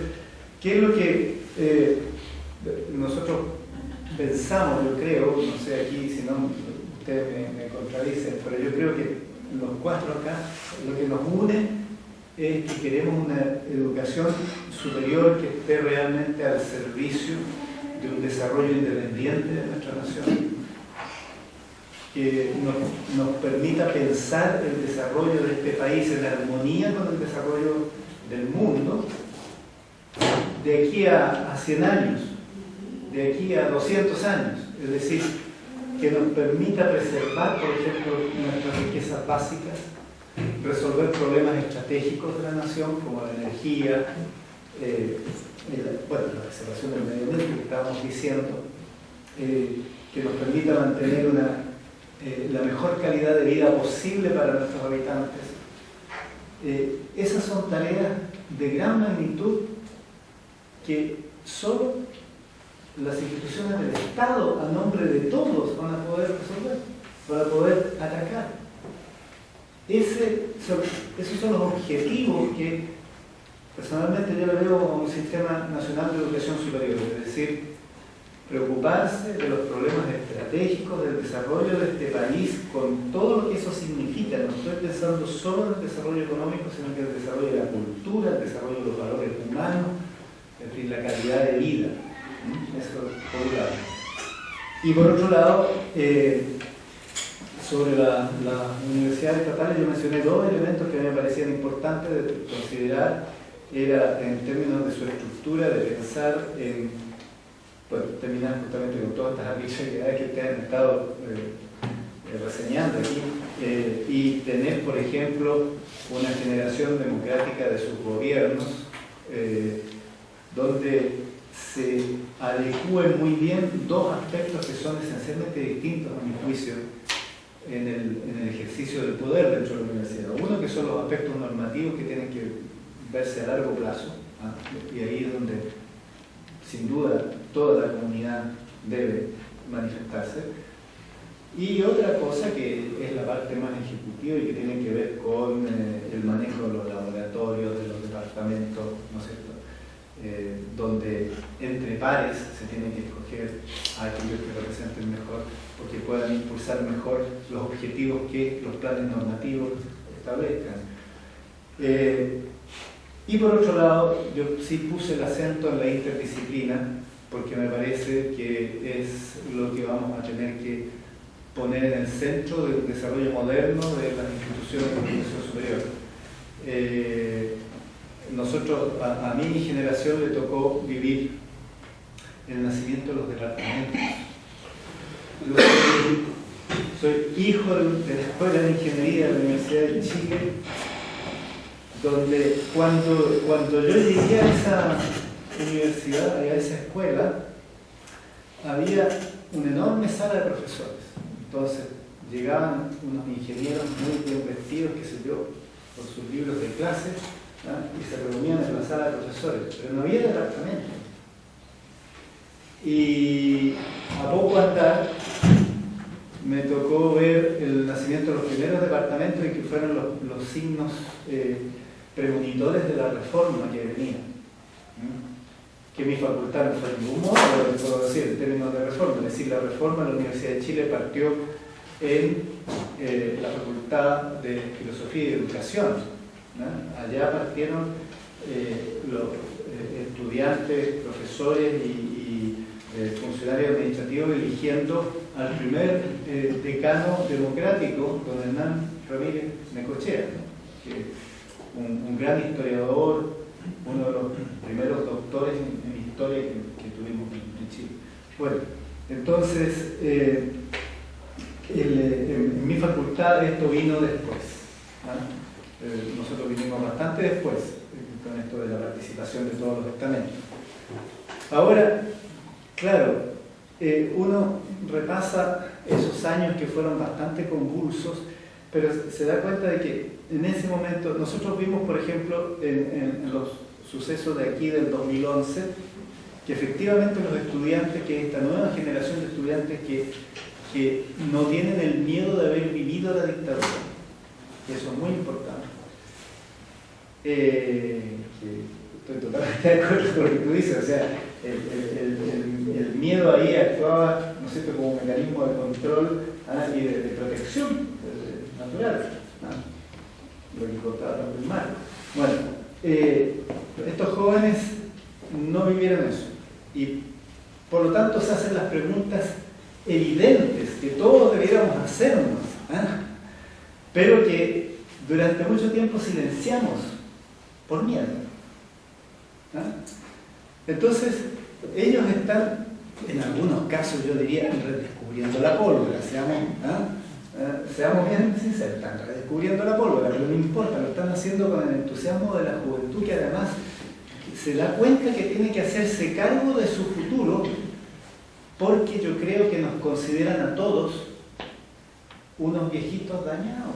¿qué es lo que nosotros pensamos? Yo creo, no sé aquí si no ustedes me contradicen, pero yo creo que los cuatro acá, lo que nos une es que queremos una educación superior que esté realmente al servicio de un desarrollo independiente de nuestra nación, que nos permita pensar el desarrollo de este país en armonía con el desarrollo del mundo de aquí a 100 años, de aquí a 200 años, es decir, que nos permita preservar, por ejemplo, nuestras riquezas básicas, resolver problemas estratégicos de la nación como la energía, la preservación del medio ambiente que estábamos diciendo, que nos permita mantener la mejor calidad de vida posible para nuestros habitantes. Esas son tareas de gran magnitud que solo las instituciones del Estado, a nombre de todos, van a poder resolver, van a poder atacar. Esos son los objetivos que personalmente yo le veo como un sistema nacional de educación superior, es decir, preocuparse de los problemas estratégicos del desarrollo de este país con todo lo que eso significa. No estoy pensando solo en el desarrollo económico, sino que en el desarrollo de la cultura, el desarrollo de los valores humanos, en fin, la calidad de vida. Eso por un lado. Y por otro lado, sobre las universidades estatales, yo mencioné dos elementos que me parecían importantes de considerar. Era en términos de su estructura, de pensar en, bueno, terminar justamente con todas estas arbitrariedades que ustedes han estado reseñando aquí, y tener, por ejemplo, una generación democrática de sus gobiernos, donde se adecúen muy bien dos aspectos que son esencialmente distintos, a mi juicio, en el ejercicio del poder dentro de la universidad. Uno, que son los aspectos normativos que tienen que verse a largo plazo, y ahí es donde sin duda toda la comunidad debe manifestarse, y otra cosa que es la parte más ejecutiva y que tiene que ver con el manejo de los laboratorios, de los departamentos, ¿no es cierto?, donde entre pares se tienen que escoger a aquellos que representen mejor o que puedan impulsar mejor los objetivos que los planes normativos establezcan. Y por otro lado, yo sí puse el acento en la interdisciplina, porque me parece que es lo que vamos a tener que poner en el centro del desarrollo moderno de las instituciones de educación superior. nosotros, a mi generación le tocó vivir el nacimiento de los departamentos. Soy hijo de la Escuela de Ingeniería de la Universidad de Chile, donde cuando yo llegué a esa universidad, a esa escuela, había una enorme sala de profesores. Entonces llegaban unos ingenieros muy bien vestidos, qué sé yo, con sus libros de clase, y se reunían en la sala de profesores, pero no había departamento. Y a poco andar me tocó ver el nacimiento de los primeros departamentos y que fueron los signos premonitores de la reforma que venía. Que mi facultad no fue ningún modo, puedo decir, en términos de reforma. Es decir, la reforma de la Universidad de Chile partió en la Facultad de Filosofía y Educación. Allá partieron los estudiantes, profesores y funcionarios administrativos eligiendo al primer decano democrático, don Hernán Ramírez Necochea, que un gran historiador, uno de los primeros doctores en historia que tuvimos en Chile. Bueno, entonces, en mi facultad esto vino después. Nosotros vinimos bastante después con esto de la participación de todos los estamentos. Ahora, claro, uno repasa esos años que fueron bastante convulsos, pero se da cuenta de que en ese momento, nosotros vimos, por ejemplo, en los sucesos de aquí del 2011, que efectivamente los estudiantes, que esta nueva generación de estudiantes que no tienen el miedo de haber vivido la dictadura, y eso es muy importante. Estoy totalmente de acuerdo con lo que tú dices, o sea, el miedo ahí actuaba, ¿no es cierto?, como un mecanismo de control y de protección natural, lo que contaba también Marco. Bueno, estos jóvenes no vivieron eso y por lo tanto se hacen las preguntas evidentes que todos debiéramos hacernos, pero que durante mucho tiempo silenciamos por miedo. Entonces, ellos están, en algunos casos yo diría, redescubriendo la pólvora, seamos bien sinceros, están redescubriendo la pólvora, pero no importa, lo están haciendo con el entusiasmo de la juventud que además se da cuenta que tiene que hacerse cargo de su futuro, porque yo creo que nos consideran a todos unos viejitos dañados.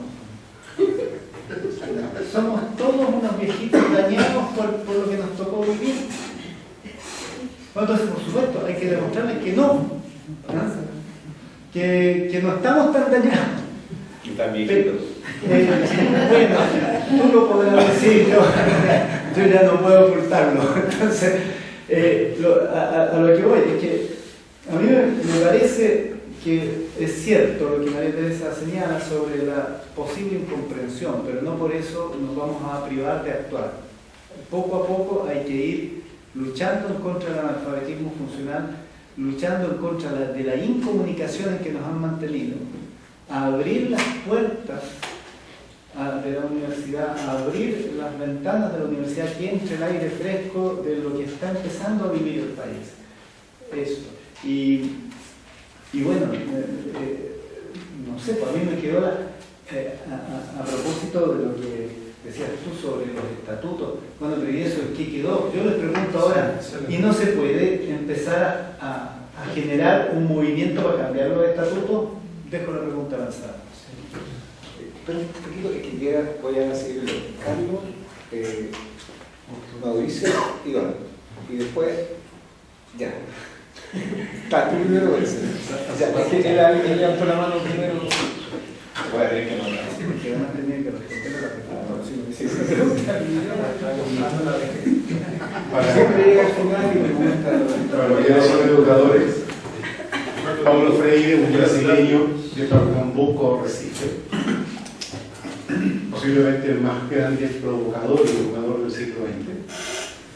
Somos todos unos viejitos dañados por lo que nos tocó vivir. Entonces, por supuesto, hay que demostrarles que no, que no estamos tan dañados. Y tan viejitos. Bueno, tú lo podrás decir, yo ya no puedo ocultarlo. Entonces, a lo que voy es que a mí me parece que es cierto lo que María Teresa señala sobre la posible incomprensión, pero no por eso nos vamos a privar de actuar. Poco a poco hay que ir luchando en contra del analfabetismo funcional, luchando en contra de la incomunicación en que nos han mantenido, a abrir las puertas de la universidad, a abrir las ventanas de la universidad, que entre el aire fresco de lo que está empezando a vivir el país. Eso. Y bueno, no sé, para mí me quedó a propósito de lo que decías tú sobre los estatutos. Bueno, pero ¿y eso qué quedó? Yo les pregunto ahora, ¿y no se puede empezar a generar un movimiento para cambiar los estatutos? Dejo la pregunta avanzada. Pero un poquito es que queda, voy a seguir Carlos, Mauricio y Iván. Y después, ya. Está, tú primero ese. O sea, es que él levantó la mano primero. Voy a tener que mandar. Porque van a tener que responder a la pregunta. Si se pregunta, siempre llega al final y pregunta. Para los que no son educadores, Paulo Freire, un brasileño de Pernambuco, Recife, posiblemente el más grande provocador y educador del siglo XX,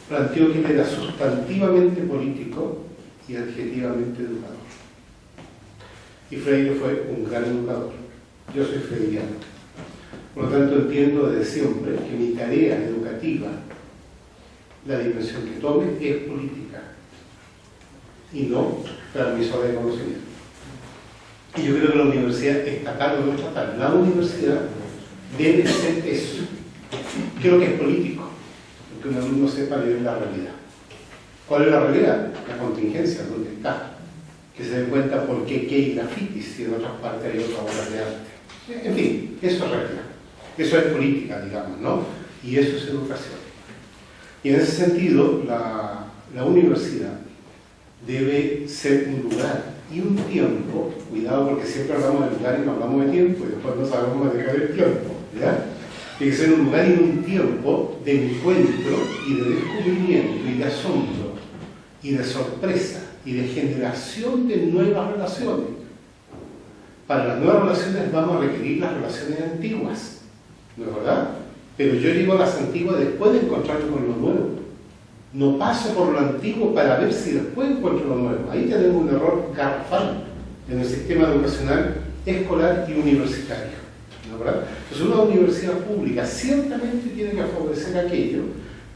planteó que él era sustantivamente político y adjetivamente educador. Y Freire fue un gran educador. Yo soy freiriano. Por lo tanto, entiendo desde siempre que mi tarea educativa la dimensión que tome es política y no transmisora de conocimiento. Y yo creo que la universidad estatal o no estatal, la universidad debe ser eso. Creo que es político, porque un alumno sepa leer la realidad. ¿Cuál es la realidad? La contingencia, ¿dónde está? Que se den cuenta por qué hay grafitis si en otras partes hay otras obras de arte. En fin, eso es realidad. Eso es política, digamos, ¿no? Y eso es educación. Y en ese sentido, la universidad debe ser un lugar y un tiempo, cuidado porque siempre hablamos de lugar y no hablamos de tiempo, y después no sabemos manejar el tiempo, ¿ya? Tiene que ser un lugar y un tiempo de encuentro y de descubrimiento y de asombro y de sorpresa y de generación de nuevas relaciones. Para las nuevas relaciones vamos a requerir las relaciones antiguas, ¿no es verdad? Pero yo llego a las antiguas después de encontrarme con lo nuevo. No paso por lo antiguo para ver si después encuentro lo nuevo. Ahí tenemos un error garrafal en el sistema educacional escolar y universitario, ¿no es verdad? Entonces una universidad pública ciertamente tiene que favorecer aquello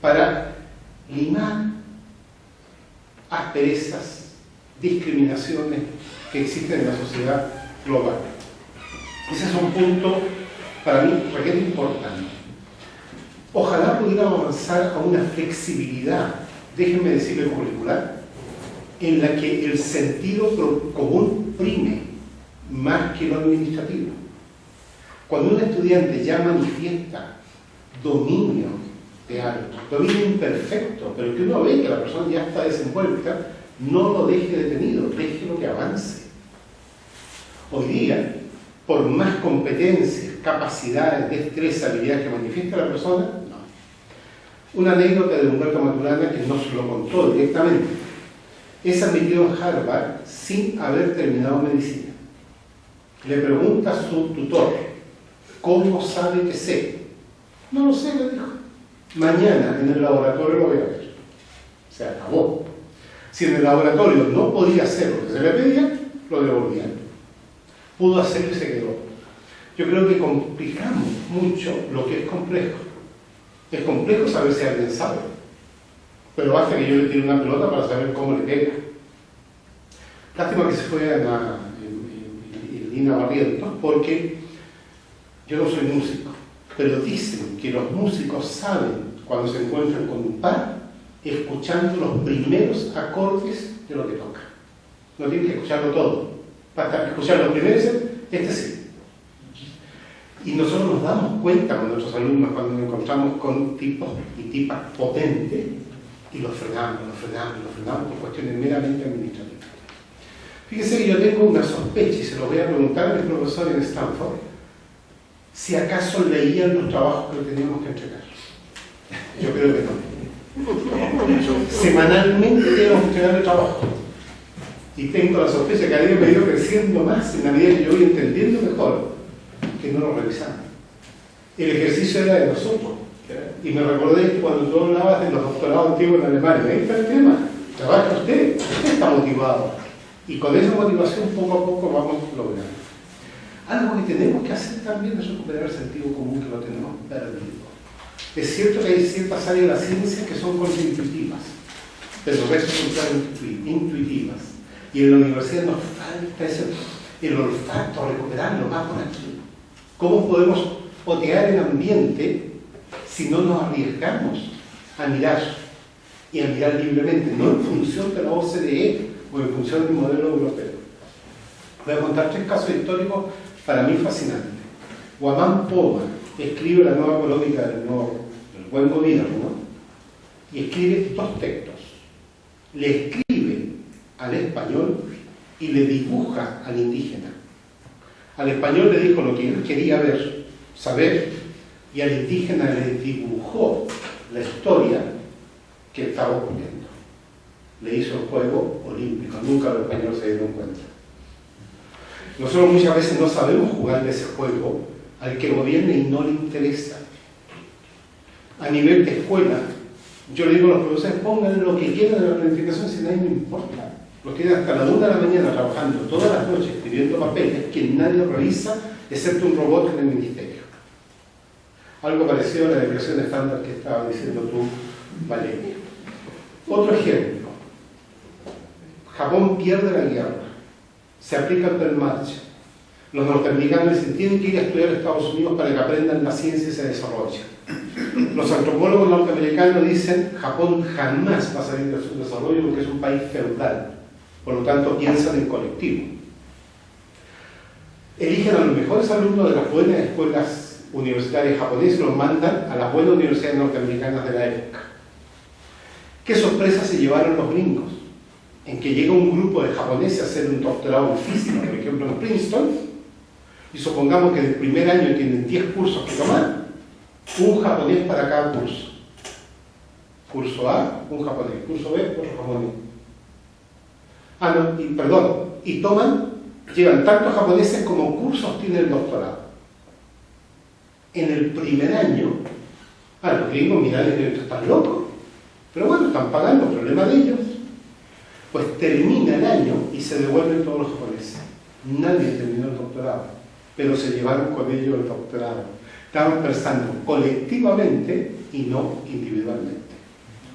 para limar asperezas, discriminaciones que existen en la sociedad global. Ese es un punto para mí requete importante. Ojalá pudiéramos avanzar a una flexibilidad, déjenme decirlo curricular, en la que el sentido común prime más que lo administrativo. Cuando un estudiante ya manifiesta dominio de algo, dominio imperfecto, pero que uno ve que la persona ya está desenvuelta, no lo deje detenido, déjelo que avance. Hoy día, por más competencias, capacidades, destreza, habilidades que manifiesta la persona, no. Una anécdota de Humberto Maturana que no se lo contó directamente. Es admitido en Harvard sin haber terminado medicina. Le pregunta a su tutor, ¿cómo sabe que sé? No lo sé, le dijo. Mañana en el laboratorio lo voy a ver. Se acabó. Si en el laboratorio no podía hacer lo que se le pedía, lo devolvían. Pudo hacerlo y se quedó. Yo creo que complicamos mucho lo que es complejo. Es complejo saber si alguien sabe, pero basta que yo le tire una pelota para saber cómo le pega. Lástima que se fue a Lina Barrientos, porque yo no soy músico, pero dicen que los músicos saben cuando se encuentran con un par escuchando los primeros acordes de lo que toca. No tienen que escucharlo todo, basta escuchar los primeros, este sí. Y nosotros nos damos cuenta con nuestros alumnos cuando nos encontramos con tipos y tipas potentes y los frenamos por cuestiones meramente administrativas. Fíjense que yo tengo una sospecha y se lo voy a preguntar a mis profesores en Stanford si acaso leían los trabajos que teníamos que entregar. Yo creo que no. Semanalmente teníamos que entregar el trabajo. Y tengo la sospecha que a día me ha ido creciendo más en la medida que yo voy entendiendo mejor que no lo revisaban. El ejercicio era de nosotros. Y me recordé que cuando tú hablabas de los doctorados antiguos en Alemania, ahí está el tema. Trabaja usted está motivado. Y con esa motivación poco a poco vamos logrando. Algo que tenemos que hacer también es recuperar el sentido común que lo tenemos perdido. Es cierto que hay ciertas áreas de la ciencia que son contraintuitivas, pero el resto son intuitivas. Y en la universidad nos falta el olfato, recuperarlo más por aquí. ¿Cómo podemos otear el ambiente si no nos arriesgamos a mirar y a mirar libremente, no en función de la OCDE o en función del modelo europeo? Voy a contar 3 casos históricos para mí fascinantes. Guamán Poma escribe la nueva económica del buen gobierno y escribe 2 textos. Le escribe al español y le dibuja al indígena. Al español le dijo lo que él quería ver, saber, y al indígena le dibujó la historia que estaba ocurriendo. Le hizo el juego olímpico, nunca los españoles se dieron cuenta. Nosotros muchas veces no sabemos jugar de ese juego al que gobierne y no le interesa. A nivel de escuela, yo le digo a los profesores, pongan lo que quieran de la planificación si a nadie me importa. Los tienen hasta la 1 de la mañana trabajando todas las noches escribiendo papeles que nadie revisa excepto un robot en el ministerio. Algo parecido a la declaración estándar que estaba diciendo tú, Valeria. Otro ejemplo. Japón pierde la guerra. Se aplica el Pearl March. Los norteamericanos dicen, tienen que ir a estudiar a Estados Unidos para que aprendan la ciencia y se desarrollen. Los antropólogos norteamericanos dicen, Japón jamás va a salir de su desarrollo porque es un país feudal. Por lo tanto, piensan en colectivo. Eligen a los mejores alumnos de las buenas escuelas universitarias japonesas y los mandan a las buenas universidades norteamericanas de la época. ¿Qué sorpresa se llevaron los gringos? En que llega un grupo de japoneses a hacer un doctorado en física, por ejemplo en Princeton, y supongamos que en el primer año tienen 10 cursos que tomar, un japonés para cada curso. Curso A, un japonés. Curso B, otro japonés. Y llevan tantos japoneses como cursos tiene el doctorado. En el primer año, los gringos miran y dicen, ¿están locos? Pero bueno, están pagando, problema de ellos. Pues termina el año y se devuelven todos los japoneses. Nadie terminó el doctorado, pero se llevaron con ellos el doctorado. Estaban pensando colectivamente y no individualmente.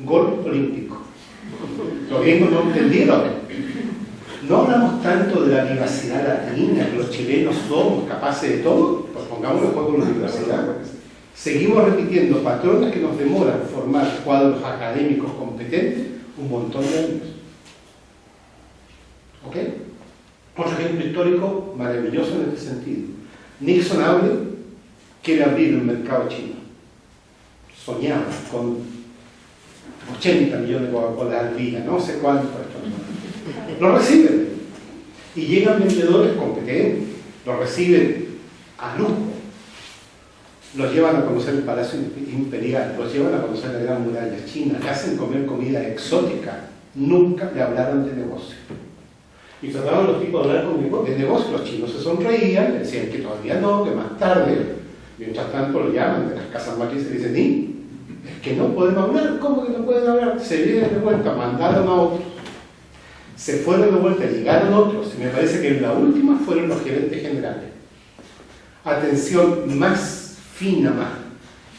Gol olímpico. Los gringos no entendieron. No hablamos tanto de la vivacidad latina, que los chilenos somos capaces de todo, pues pongamos el juego en la universidad. Seguimos repitiendo patrones que nos demoran formar cuadros académicos competentes un montón de años. ¿Ok? Otro ejemplo histórico maravilloso en este sentido. Nixon quiere abrir un mercado chino. Soñaba con 80 millones de Coca-Cola al día, no sé cuánto. Lo reciben. Y llegan vendedores competentes. Lo reciben a lujo. Los llevan a conocer el Palacio Imperial, los llevan a conocer la Gran Muralla China, le hacen comer comida exótica. Nunca le hablaron de negocio. Y trataban los tipos de hablar de negocio. Los chinos se sonreían, le decían que todavía no, que más tarde. Mientras tanto lo llaman de las casas maquis y dicen, es que no podemos hablar. ¿Cómo que no pueden hablar? Se vienen de vuelta, mandaron a otros. Se fueron de vuelta, llegaron otros. Y me parece que en la última fueron los gerentes generales. Atención más fina, más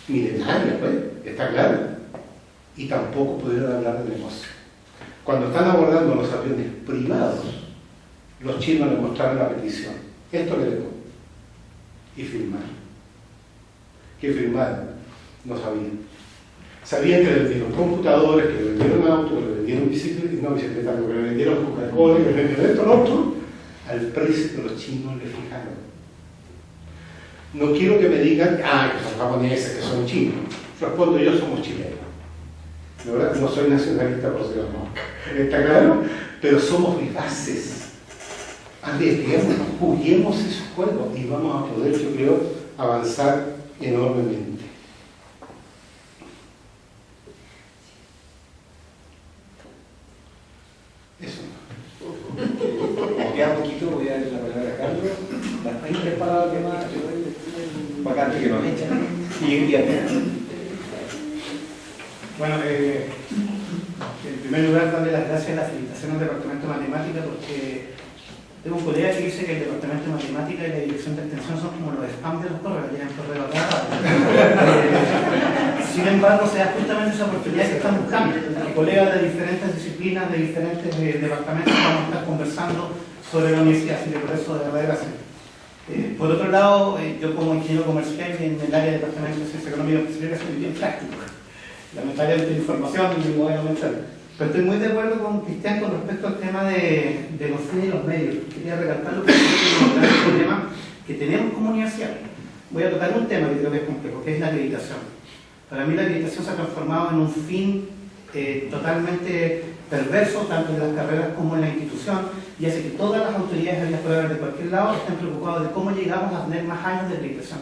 milenaria, pues, está claro. Y tampoco pudieron hablar de negocio. Cuando están abordando los aviones privados, los chinos les mostraron la petición. Esto le debo. Y firmaron. ¿Qué firmaron? No sabían. Sabían que le vendieron computadores, que le vendieron autos, que le vendieron bicicletas, que le vendieron Coca-Cola, que le vendieron esto, lo otro, al precio que los chinos le fijaron. No quiero que me digan, que son japoneses, que son chinos. Respondo yo, somos chilenos. La verdad, no soy nacionalista por si no. ¿Está claro? Pero somos vivaces. Arriesguemos, juguemos ese juego y vamos a poder, yo creo, avanzar enormemente. Eso. Como queda poquito, voy a darle la palabra a Carlos. ¿Hay preparado el tema vacante que nos echan? Bueno, en primer lugar, darle las gracias a la felicitación al Departamento de Matemática, porque tengo un colega que dice que el Departamento de Matemática y la Dirección de Extensión son como los spam de los correos, llegan correo a cada rato. Sin embargo, se da justamente esa oportunidad que están buscando. Colegas de diferentes disciplinas, de diferentes departamentos, vamos a estar conversando sobre la universidad, así que por eso de verdad gracias. Por otro lado, yo como ingeniero comercial en el área de Departamento de Ciencia Económica y Empresarial soy bien práctico. Lamentablemente la información y mi modelo mental. Pero estoy muy de acuerdo con Cristian con respecto al tema de los fines y los medios. Quería recalcar lo que es el problema que tenemos como universidad. Voy a tocar un tema que creo que es complejo, que es la acreditación. Para mí la acreditación se ha transformado en un fin totalmente perverso, tanto en las carreras como en la institución, y hace que todas las autoridades de cualquier lado estén preocupadas de cómo llegamos a tener más años de acreditación.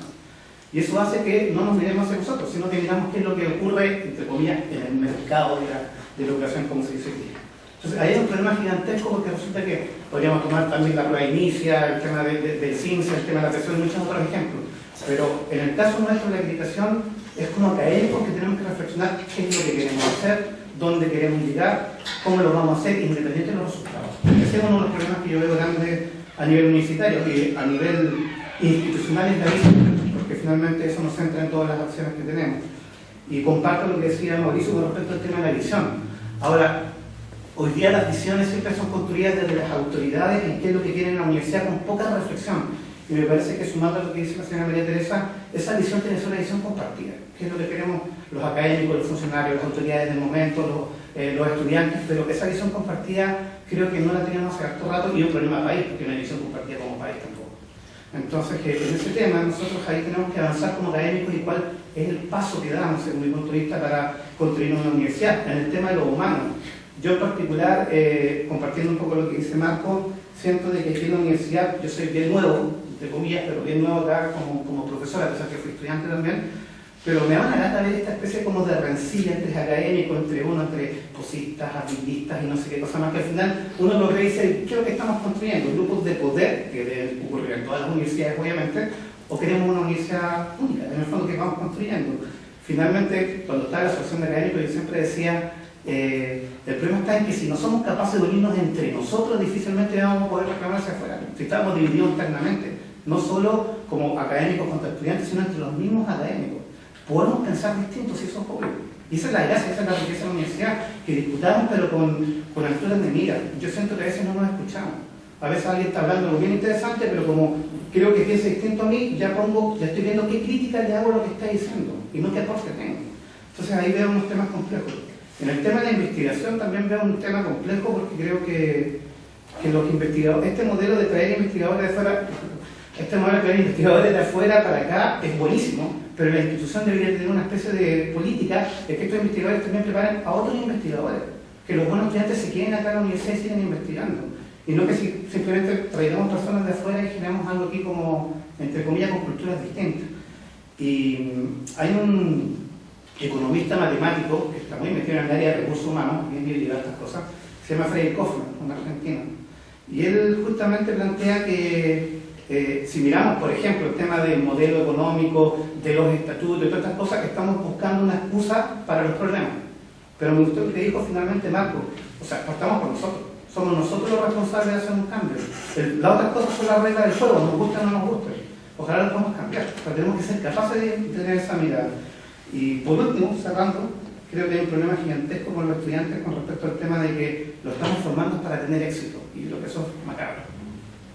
Y eso hace que no nos miremos hacia nosotros, sino que miramos qué es lo que ocurre, entre comillas, en el mercado de la educación, como se dice aquí. Entonces, ahí hay un problema gigantesco porque resulta que podríamos tomar también la prueba inicia, el tema del CINSA, el tema de la presión y muchos otros ejemplos. Pero en el caso nuestro, la acreditación es como académicos que tenemos que reflexionar qué es lo que queremos hacer, dónde queremos llegar, cómo lo vamos a hacer, independiente de los resultados. Ese es uno de los problemas que yo veo grande a nivel universitario, y a nivel institucional es gravísimo, porque finalmente eso nos centra en todas las acciones que tenemos. Y comparto lo que decía Mauricio con respecto al tema de la visión. Ahora, hoy día las visiones siempre son construidas desde las autoridades en qué es lo que quieren en la universidad con poca reflexión. Y me parece que sumando a lo que dice la señora María Teresa, esa visión tiene que ser una visión compartida, que es lo que queremos los académicos, los funcionarios, las autoridades del momento, los estudiantes, pero esa visión compartida creo que no la teníamos hace harto rato y es un problema país, porque no hay visión compartida como país tampoco. Entonces, en ese tema nosotros ahí tenemos que avanzar como académicos y cuál es el paso que damos, según mi punto de vista, para construir una universidad. En el tema de lo humano, yo en particular, compartiendo un poco lo que dice Marco, siento de que aquí en la universidad, yo soy bien nuevo, entre comillas, pero bien nuevo acá como profesora, a pesar que fui estudiante también, pero me da una lata ver esta especie como de rencilla entre académicos, entre posistas, habilistas y no sé qué cosa más, que al final uno lo ve y dice, ¿qué es lo que estamos construyendo? ¿Grupos de poder que deben ocurrir en todas las universidades, obviamente, o queremos una universidad única? En el fondo, ¿qué vamos construyendo? Finalmente, cuando estaba en la asociación de académicos, yo siempre decía, el problema está en que si no somos capaces de unirnos entre nosotros, difícilmente vamos a poder reclamar hacia afuera. Si estamos divididos internamente, no solo como académicos contra estudiantes, sino entre los mismos académicos. Podemos pensar distintos si eso es posible. Y esa es la gracia, esa es la riqueza de la universidad, que discutamos pero con alturas de mira. Yo siento que a veces no nos escuchamos. A veces alguien está hablando algo bien interesante, pero como creo que piensa distinto a mí, ya estoy viendo qué crítica le hago a lo que está diciendo y no qué aporte tengo. Entonces ahí veo unos temas complejos. En el tema de la investigación también veo un tema complejo porque creo que los investigadores, este modelo de traer investigadores de afuera, de afuera para acá es buenísimo, pero la institución debería tener una especie de política de que estos investigadores también preparen a otros investigadores, que los buenos estudiantes se queden acá en la universidad y sigan investigando, y no que simplemente traigamos personas de afuera y generamos algo aquí como, entre comillas, con culturas distintas. Y hay un economista matemático que está muy metido en el área de recursos humanos, bien libre estas cosas, se llama Freddy Kaufman, un argentino, y él justamente plantea que si miramos, por ejemplo, el tema del modelo económico, de los estatutos, de todas estas cosas, que estamos buscando una excusa para los problemas. Pero me gustó lo que dijo finalmente Marco, o sea, partamos por nosotros, somos nosotros los responsables de hacer un cambio. Las otras cosas son las reglas del juego, nos gusta o no nos gusta. Ojalá lo podamos cambiar, pero tenemos que ser capaces de tener esa mirada. Y por último, cerrando, creo que hay un problema gigantesco con los estudiantes con respecto al tema de que lo estamos formando para tener éxito, y lo que eso es macabro.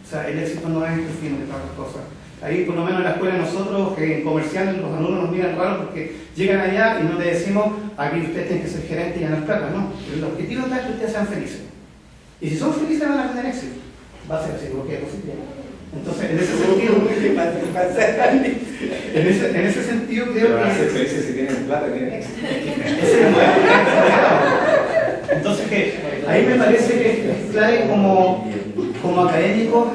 O sea, el éxito no es el fin de todas las cosas. Ahí, por lo menos en la escuela, nosotros, que en comercial, los alumnos nos miran raro porque llegan allá y no le decimos, aquí ustedes tienen que ser gerentes y ganar plata, no. El objetivo es que ustedes sean felices. Y si son felices, van a tener éxito. Va a ser así, porque es positivo. Entonces, en ese sentido, creo van a ser que... felices si tienen plata, tienen éxito. Entonces, ahí me parece que es clave como académicos,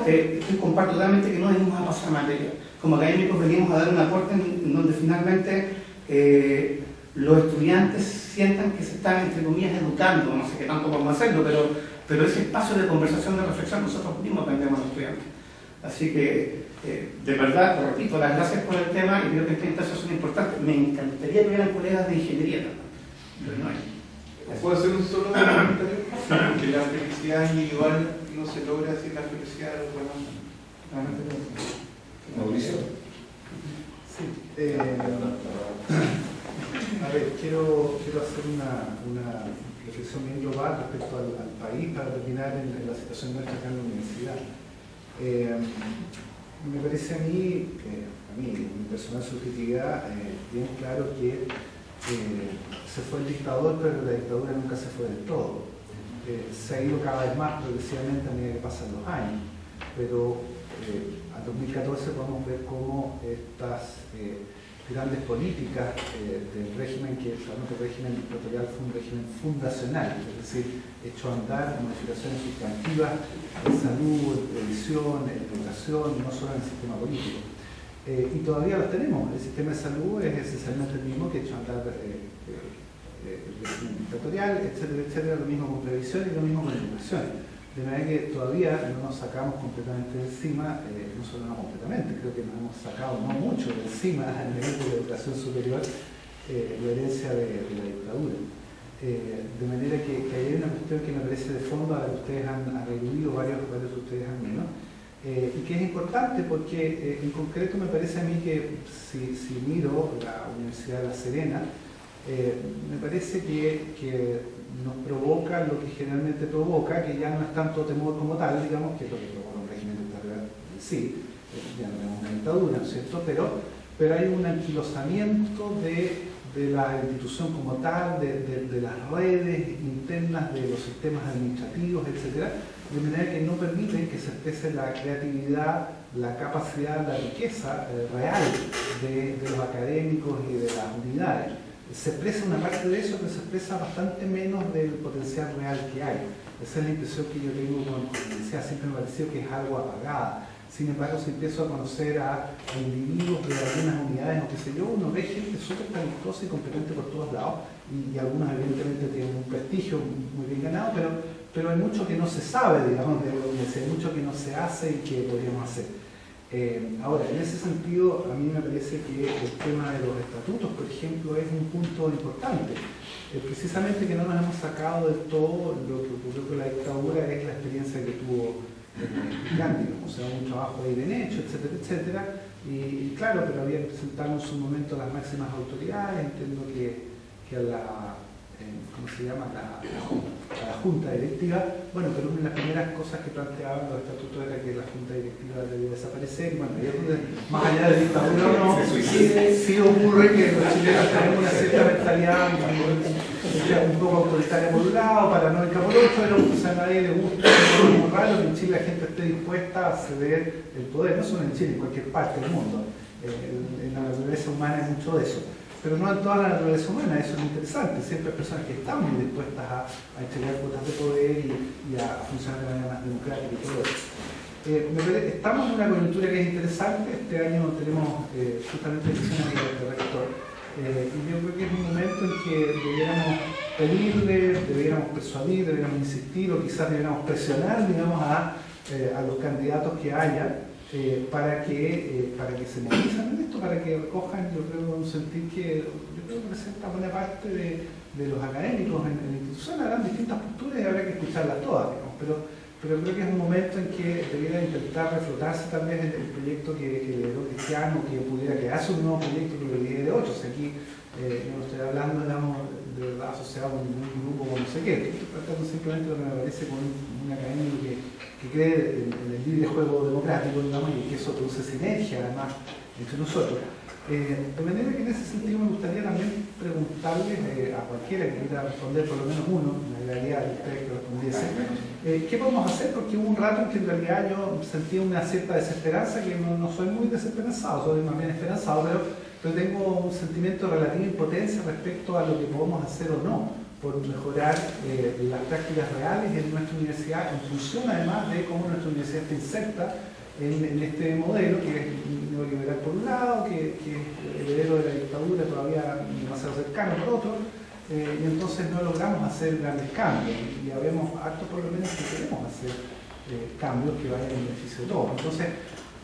comparto totalmente que no venimos a pasar materia. Como académicos venimos a dar un aporte en donde finalmente los estudiantes sientan que se están, entre comillas, educando, no sé qué tanto podemos hacerlo, pero ese espacio de conversación, de reflexión, nosotros mismos aprendemos a los estudiantes. Así que, de verdad, repito, las gracias por el tema y creo que estas instancias son importantes. Me encantaría que hubieran colegas de ingeniería también, pero no hay. ¿Puedo hacer un solo comentario? Que la felicidad individual no se logra sin la felicidad de los demás. Mauricio. Sí. A ver, quiero hacer una reflexión bien global respecto al país para terminar en la situación nuestra acá en la universidad. Me parece a mí, mi personal subjetividad, bien claro que se fue el dictador, pero la dictadura nunca se fue del todo. Se ha ido cada vez más progresivamente a medida que pasan los años, pero a 2014 podemos ver cómo estas grandes políticas del régimen, que sabemos que el régimen dictatorial fue un régimen fundacional, es decir, echó a andar modificaciones sustantivas en salud, en previsión, en educación, no solo en el sistema político. Y todavía las tenemos. El sistema de salud es esencialmente el mismo que echó a andar el régimen dictatorial, etcétera, etcétera, lo mismo con previsión y lo mismo con educación. De manera que todavía no nos sacamos completamente de encima, no solo no completamente, creo que nos hemos sacado no mucho de encima a nivel de la educación superior, la herencia de la dictadura. De manera que hay una cuestión que me parece de fondo a la que ustedes han aludido, varios de ustedes han menos, y que es importante porque en concreto me parece a mí que si miro la Universidad de La Serena, Me parece que nos provoca lo que generalmente provoca, que ya no es tanto temor como tal, digamos, que es lo que provoca un régimen dictatorial, sí, ya no tenemos una dictadura, ¿no es cierto? Pero hay un anquilosamiento de la institución como tal, de las redes internas, de los sistemas administrativos, etc., de manera que no permiten que se exprese la creatividad, la capacidad, la riqueza real de los académicos y de las unidades. Se expresa una parte de eso, pero se expresa bastante menos del potencial real que hay. Esa es la impresión que yo tengo con la universidad, siempre me ha parecido que es algo apagada. Sin embargo, si empiezo a conocer a individuos de algunas unidades o qué sé yo, uno ve gente súper talentosa y competente por todos lados, y algunos evidentemente tienen un prestigio muy bien ganado, pero hay mucho que no se sabe, digamos, de la universidad, hay mucho que no se hace y que podríamos hacer. Ahora, en ese sentido, a mí me parece que el tema de los estatutos, por ejemplo, es un punto importante. Precisamente que no nos hemos sacado del todo lo que ocurrió con la dictadura, es la experiencia que tuvo Cándido, o sea, un trabajo ahí bien hecho, etcétera, etcétera. Y claro, pero había que presentarlo en su momento a las máximas autoridades. Entiendo que a la, ¿cómo se llama? A la Junta Directiva. Bueno, pero una de las primeras cosas que planteaban los estatutos era que la Junta Directiva debía desaparecer. Y bueno, más allá de dictadura o no, sí ocurre que los chilenos tenemos una cierta mentalidad un poco autoritaria por un lado, paranoica por otro, pero pues a nadie le gusta, es muy raro que en Chile la gente esté dispuesta a ceder el poder, no solo en Chile, en cualquier parte del mundo. En la naturaleza humana hay mucho de eso, pero no en toda la naturaleza humana. Eso es interesante. Siempre hay personas que están muy dispuestas a entregar cuotas de poder y a funcionar de manera más democrática y todo eso. Estamos en una coyuntura que es interesante. Este año tenemos justamente elecciones de rector. Y yo creo que es un momento en que debiéramos pedirle, debiéramos persuadir, debiéramos insistir o quizás debiéramos presionar, digamos, a los candidatos que haya para que se movilicen en esto, para que recojan, yo creo, un sentir que yo creo que representa buena parte de los académicos en la institución. Habrán distintas posturas y habrá que escucharlas todas, digamos, pero creo que es un momento en que debiera intentar reflotarse tal vez el proyecto que lideró Cristiano, que pudiera quedarse un nuevo proyecto que lo lidere otros. Aquí no estoy hablando, digamos, de verdad asociado a un grupo o no sé qué. Estoy tratando simplemente lo que me parece con un académico que cree en el libre juego democrático, digamos, y que eso produce sinergia además entre nosotros. De manera que en ese sentido me gustaría también preguntarles a cualquiera que quiera responder, por lo menos uno, en realidad ustedes que respondiesen, ¿qué podemos hacer? Porque hubo un rato en que en realidad yo sentía una cierta desesperanza, que no soy muy desesperanzado, soy más bien esperanzado, pero tengo un sentimiento de relativa impotencia respecto a lo que podemos hacer o no por mejorar las prácticas reales en nuestra universidad, en función además de cómo nuestra universidad está inserta en este modelo que es neoliberal por un lado, que es heredero de la dictadura todavía demasiado cercano por otro, y entonces no logramos hacer grandes cambios, y habemos actos por lo menos que queremos hacer cambios que vayan en beneficio de todos. Entonces,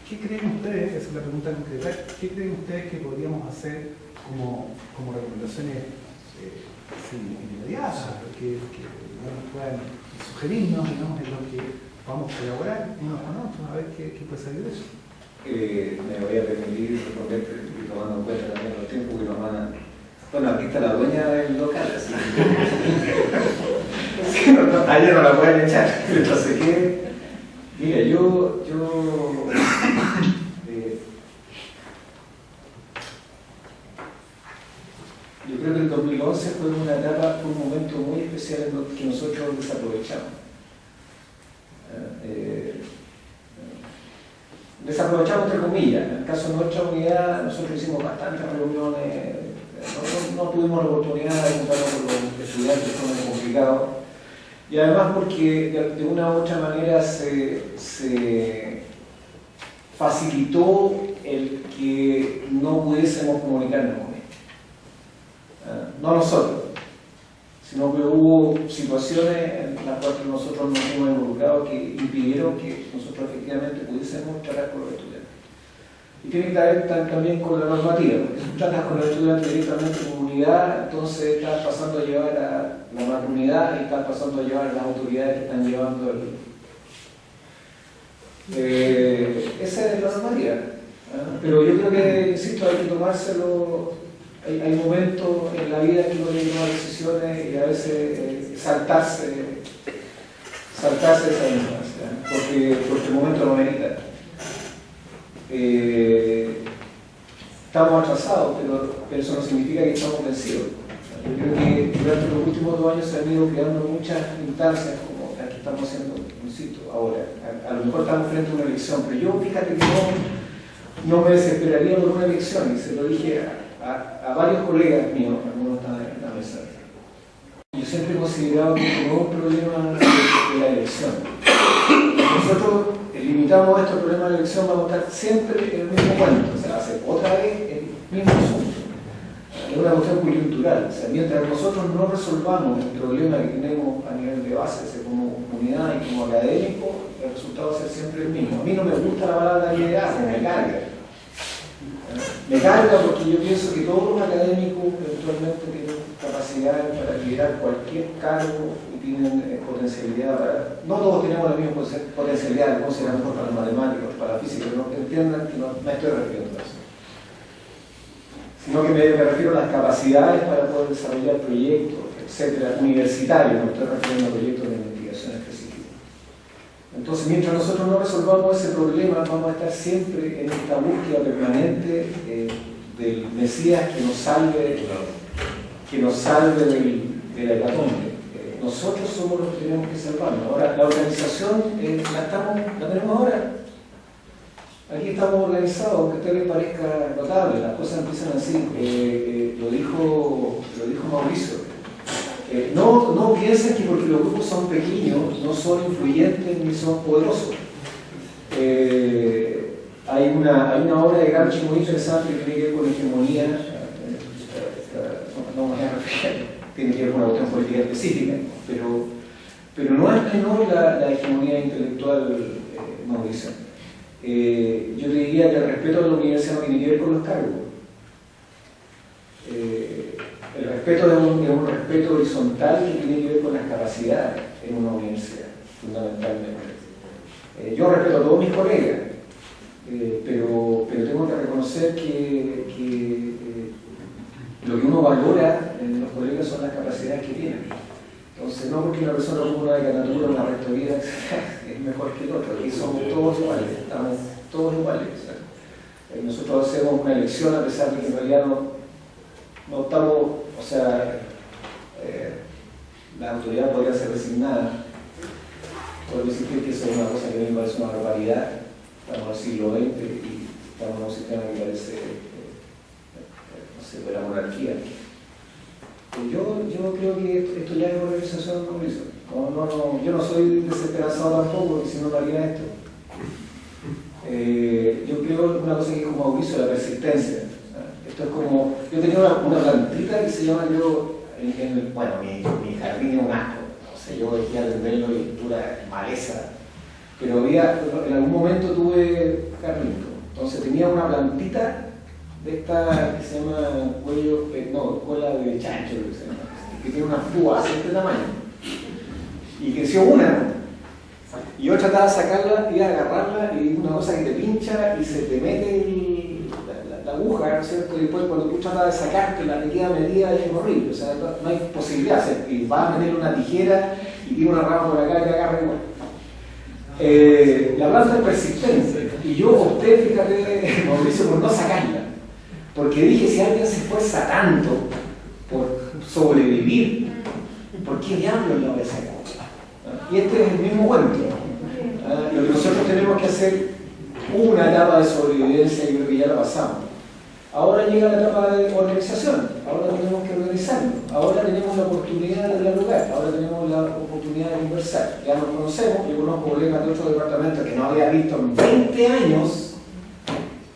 ¿qué creen ustedes? Esa es la pregunta concreta. ¿Qué creen ustedes que podríamos hacer como recomendaciones inmediatas, que puedan sugerirnos, digamos, en lo que vamos a colaborar unos con otros, a ver qué puede salir de eso? Me voy a permitir responder, tomando en cuenta también los tiempos que nos van a... Bueno, aquí está la dueña del local, así que ayer no la pueden echar. Entonces, ¿qué? Mira, yo creo que el 2011 fue una etapa, fue un momento muy especial en lo que nosotros desaprovechamos. Desaprovechamos entre comillas. En el caso de nuestra unidad, nosotros hicimos bastantes reuniones, no tuvimos la oportunidad de juntarnos con los estudiantes, fue muy complicado, y además porque de una u otra manera se facilitó el que no pudiésemos comunicarnos con ellos. No nosotros, sino que hubo situaciones en las cuales nosotros nos hemos involucrado que impidieron que nosotros efectivamente pudiésemos tratar con los estudiantes. Y tiene que ver también con la normativa, porque si tratas con los estudiantes directamente en comunidad, entonces estás pasando a llevar a la mancomunidad y estás pasando a llevar a las autoridades que están llevando esa es la normativa. Pero yo creo que, insisto, hay que tomárselo hay momentos en la vida que uno tiene que tomar decisiones y a veces saltarse esa instancia, porque el momento lo merita. Estamos atrasados, pero eso no significa que estamos vencidos. Yo creo que durante los últimos 2 años se han ido creando muchas instancias como las que estamos haciendo, insisto, ahora. A lo mejor estamos frente a una elección, pero yo fíjate que no me desesperaría por una elección, y se lo dije a varios colegas míos, algunos están en la mesa. Yo siempre he considerado que no es un problema de la elección. Nosotros limitamos a este problema de la elección, vamos a estar siempre en el mismo cuento, o sea, va a ser otra vez el mismo asunto. Es una cuestión coyuntural, o sea, mientras nosotros no resolvamos el problema que tenemos a nivel de base, o sea, como comunidad y como académico, el resultado va a ser siempre el mismo. A mí no me gusta la palabra liderazgo, me carga. Me carga porque yo pienso que todos los académicos eventualmente tienen capacidad para liderar cualquier cargo y tienen potencialidad para... No todos tenemos la misma potencialidad, no será mejor para los matemáticos, para la física, no entiendan que no me estoy refiriendo a eso. Sino que me refiero a las capacidades para poder desarrollar proyectos, etcétera, universitarios, no estoy refiriendo a proyectos de investigación específica. Entonces, mientras nosotros no resolvamos ese problema, vamos a estar siempre en esta búsqueda permanente del Mesías que nos salve de la hecatombe. Nosotros somos los que tenemos que salvarnos. Ahora, la organización la tenemos ahora. Aquí estamos organizados, aunque a usted le parezca notable, las cosas empiezan así. Lo dijo Mauricio. No piensen que porque los grupos son pequeños no son influyentes ni son poderosos. Hay una obra de Gramsci muy interesante que tiene que ver con la hegemonía, no me voy a referir, tiene que ver con una cuestión política específica, pero no es menor la hegemonía intelectual, Mauricio. Yo te diría que el respeto a la universidad no tiene que ver con los cargos. El respeto es un respeto horizontal que tiene que ver con las capacidades en una universidad, fundamentalmente. Yo respeto a todos mis colegas, pero tengo que reconocer que lo que uno valora en los colegas son las capacidades que tienen. Entonces, no porque una persona ocupa una decanatura, una rectoría, es mejor que el otro. Aquí somos todos iguales, estamos todos iguales. Nosotros hacemos una elección a pesar de que en realidad no estamos, o sea, la autoridad podría ser designada. Puedo decir que eso es una cosa que a mí me parece una barbaridad. Estamos en el siglo XX y estamos en un sistema que parece, no sé, de la monarquía. Yo creo que esto ya es organización, Mauricio. Yo no soy desesperanzado tampoco, porque si no, no haría esto. Yo creo una cosa que es como Mauricio, la persistencia. Esto es como, yo tenía una plantita que se llama, bueno, mi jardín es un asco, o sea, yo dejé de atenderlo y pura maleza, pero en algún momento tuve jardín, entonces tenía una plantita de esta que se llama cola de chancho, que tiene unas púas de este tamaño, y creció una, y yo trataba de sacarla y agarrarla, y una cosa que te pincha y se te mete la aguja, ¿no es cierto? Y después cuando tú tratas de sacártela, te queda medida y es horrible, o sea, no hay posibilidad, y vas a meter una tijera y tiene una rama por acá y te agarra igual. La planta es persistente, y yo opté, fíjate, Mauricio, por no sacarla, porque dije, si alguien se esfuerza tanto por sobrevivir, ¿por qué diablos la voy a sacar? Y este es el mismo cuento. Lo que nosotros tenemos que hacer, una etapa de sobrevivencia, y creo que ya la pasamos. Ahora llega la etapa de organización, ahora tenemos que organizarnos, ahora tenemos la oportunidad de dialogar, ahora tenemos la oportunidad de conversar. Ya nos conocemos, yo conozco colegas de otros departamentos que no había visto en 20 años,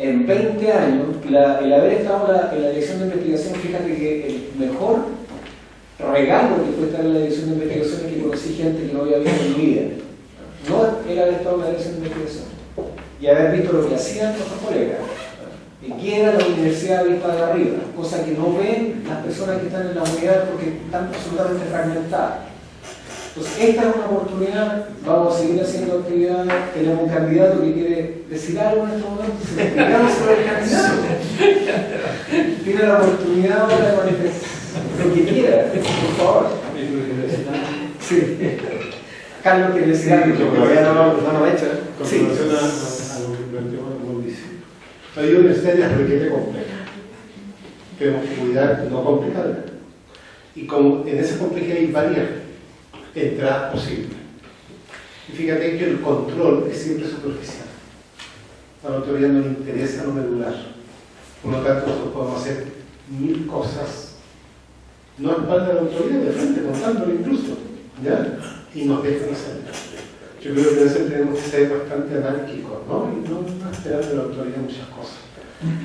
el haber estado en la dirección de investigación, fíjate que el mejor regalo que fue estar en la dirección de investigación es que conocí gente que no había visto en mi vida. No era haber estado en la dirección de investigación y haber visto lo que hacían otros colegas. Y que era la universidad vista de arriba, cosa que no ven las personas que están en la unidad porque están absolutamente fragmentadas. Entonces, esta es una oportunidad, vamos a seguir haciendo actividades, tenemos un candidato que quiere decir algo en este momento, se le explicamos sobre el candidato. Tiene la oportunidad ahora de manifestar lo que quiera, por favor. Sí. Carlos quiere decir algo. Todavía no hecho. Con Sí. relación a lo que planteó Mauricio. La vida universitaria es requiere compleja. Tenemos que cuidar no complicarla. Y como en esa complejidad hay varias entradas posibles. Y fíjate que el control es siempre superficial. A la autoridad no le interesa lo medular. Por lo tanto, nosotros podemos hacer 1000 cosas, no a espalda de la autoridad, de frente, contándolo incluso, ¿ya? Y nos dejan hacer. Yo creo que a veces tenemos que ser bastante anárquicos, ¿no? Y no esperar de la autoridad muchas cosas.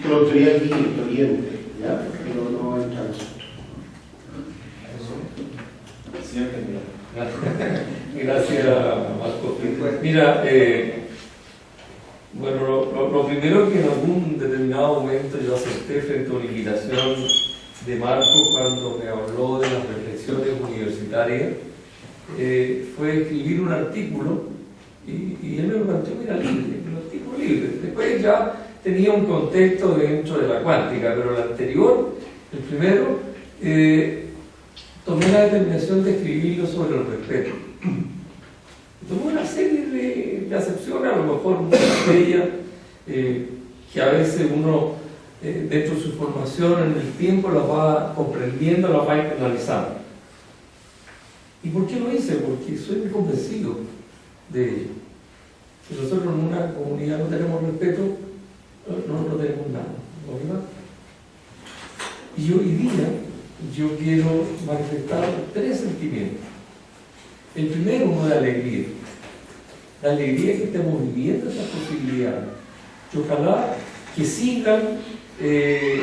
Que la autoridad guíe, que oriente, ¿ya? Pero no entra a nosotros. Señor candidato. Gracias, Marco. Mira, bueno, lo primero que en algún determinado momento yo acepté frente a una invitación de Marco cuando me habló de las reflexiones universitarias fue escribir un artículo y él me lo planteó, mira, libre, un artículo libre. Después ya tenía un contexto dentro de la cuántica, pero el anterior, el primero, tomé la determinación de escribirlo sobre el respeto. Tomé una serie de acepciones, a lo mejor muchas de ellas, que a veces uno, dentro de su formación en el tiempo, las va comprendiendo, las va internalizando. ¿Y por qué lo hice? Porque soy muy convencido de ello. Si nosotros en una comunidad no tenemos respeto, no tenemos nada, ¿no? Y hoy día yo quiero manifestar 3 sentimientos. El primero, uno de alegría. La alegría que estemos viviendo esas posibilidades. Y ojalá que sigan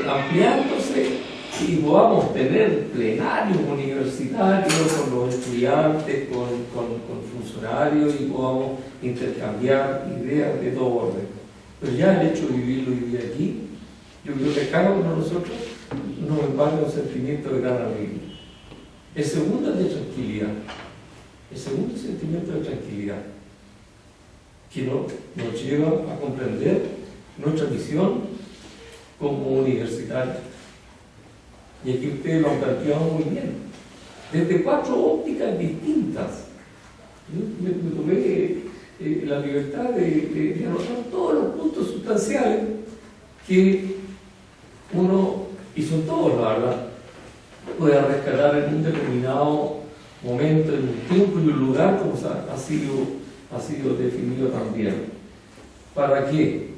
ampliándose y podamos tener plenarios universitarios con los estudiantes, con funcionarios y podamos intercambiar ideas de todo orden. Pero ya el hecho de vivirlo hoy día aquí, yo creo que cada uno de nosotros nos embarga un sentimiento de gran alegría. El segundo es de tranquilidad. El segundo sentimiento de tranquilidad, que nos lleva a comprender nuestra misión como universitarios. Y aquí ustedes lo han planteado muy bien, desde 4 ópticas distintas. Yo me tomé la libertad de anotar todos los puntos sustanciales que uno, y son todos la verdad, puede rescatar en un determinado momento, en un tiempo y un lugar, como ha sido definido también. ¿Para qué?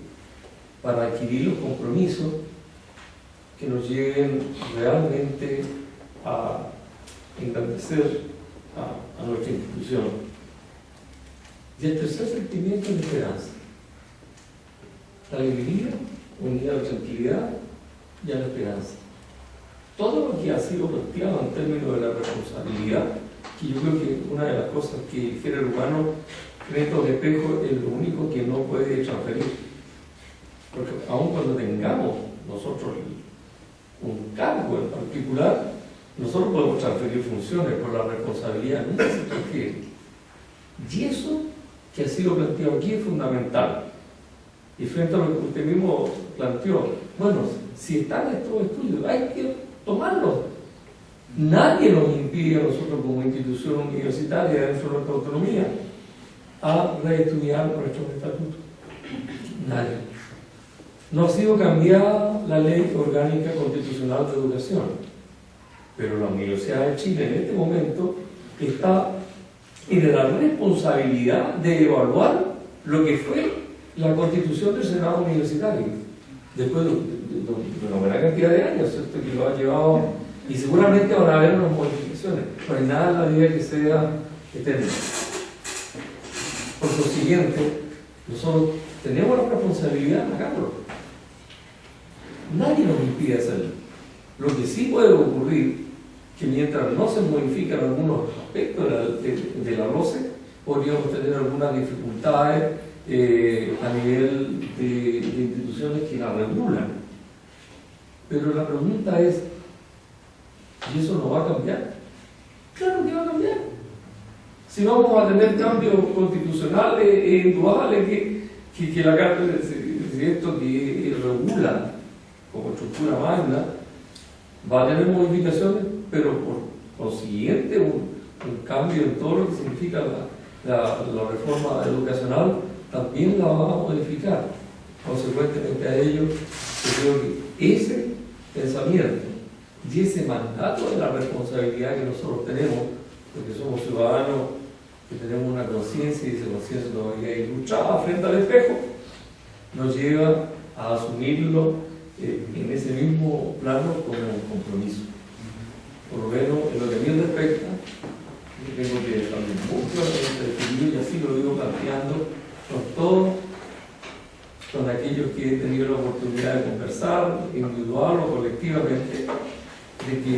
Para adquirir los compromisos que nos lleven realmente a engrandecer a nuestra institución. Y el tercer sentimiento es la esperanza. La alegría, unida a la tranquilidad y a la esperanza. Todo lo que ha sido planteado en términos de la responsabilidad, que yo creo que una de las cosas que el género humano frente al espejo es lo único que no puede transferir. Porque aun cuando tengamos nosotros un cargo en particular, nosotros podemos transferir funciones, por la responsabilidad nunca se transfiere. Y eso que ha sido planteado aquí es fundamental. Y frente a lo que usted mismo planteó, bueno, si están estos estudios, hay que tomarlos. Nadie nos impide a nosotros como institución universitaria dentro de nuestra autonomía a reestudiar nuestros estatutos. Nadie. No ha sido cambiada la Ley Orgánica Constitucional de Educación, pero la Universidad de Chile en este momento tiene la responsabilidad de evaluar lo que fue la Constitución del Senado Universitario, después de una buena cantidad de años, ¿cierto?, que lo ha llevado, y seguramente van a haber unas modificaciones. No hay nada en la vida que sea eterna. Por consiguiente, nosotros tenemos la responsabilidad de hacerlo. Nadie nos impide hacerlo. Lo que sí puede ocurrir, que mientras no se modifican algunos aspectos de la ROCE, podríamos tener algunas dificultades a nivel de instituciones que la regulan. Pero la pregunta es, ¿y eso no va a cambiar? Claro que va a cambiar. Si vamos a tener cambios constitucionales e induales que la Carta del Presidente que regula como estructura magna va a tener modificaciones, pero por consiguiente un cambio en todo lo que significa la reforma educacional también la va a modificar. Consecuentemente a ello, yo creo que ese pensamiento y ese mandato de la responsabilidad que nosotros tenemos, porque somos ciudadanos que tenemos una conciencia y esa conciencia todavía ilustrada frente al espejo, nos lleva a asumirlo en ese mismo plano como un compromiso. Por lo menos en lo que a mí respecta, yo tengo que estar mucho definido y así lo digo planteando con todos, con aquellos que he tenido la oportunidad de conversar, individual o colectivamente, de que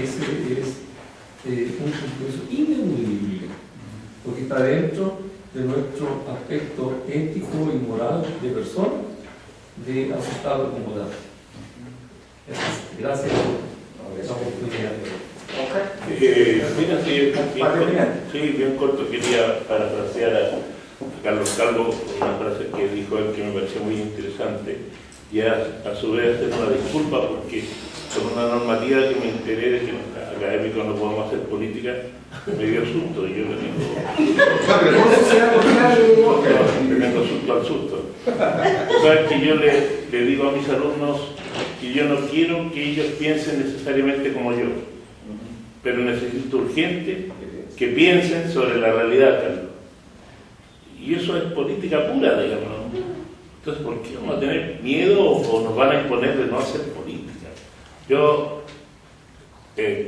ese es un compromiso ineludible, porque está dentro de nuestro aspecto ético y moral de persona, de aceptarlo como tal. Gracias por la oportunidad. Bien corto, quería parafrasear a Carlos Calvo, una frase que dijo él que me pareció muy interesante, y a su vez hacer una disculpa porque con una normativa que me enteré de que los académicos no podemos hacer política, me dio susto y yo le digo... Tremendo susto al susto. ¿Sabes que yo le digo a mis alumnos que yo no quiero que ellos piensen necesariamente como yo, pero necesito urgente que piensen sobre la realidad, Carlos? Y eso es política pura, digamos, ¿no? Entonces, ¿por qué vamos a tener miedo o nos van a imponer de no hacer política? Yo,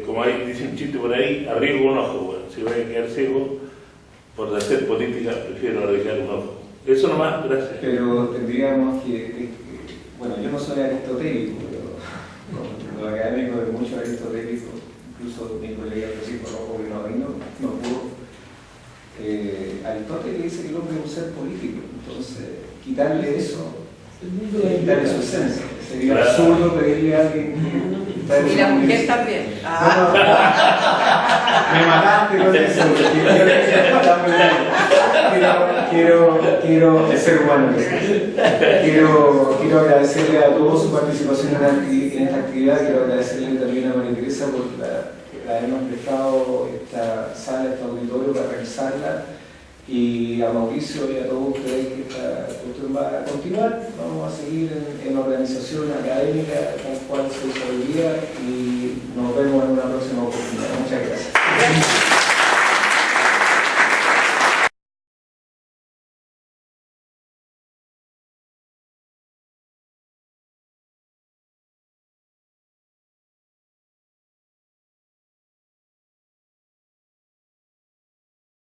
como dice un chiste por ahí, arriesgo un ojo. Bueno, si voy a quedar ciego por hacer política, prefiero arriesgar un ojo. Eso nomás, gracias. Pero tendríamos que bueno, yo no soy aristotélico, pero los académicos de muchos aristotélicos, incluso mi colega Francisco Rojo, que no pudo. Aristóteles dice que el hombre es un ser político, entonces quitarle eso, quitarle su esencia. Sería absurdo pedirle a alguien que... Y la mujer también. Me mataste con eso. Quiero ser humano. Quiero agradecerle a todos su participación en esta actividad. Quiero agradecerle también a María Teresa por habernos prestado esta sala, este auditorio para realizarla, y a Mauricio y a todos ustedes que esta cuestión va a continuar. Vamos a seguir en organización académica tal cual se hizo hoy día, y nos vemos en una próxima oportunidad. Muchas gracias.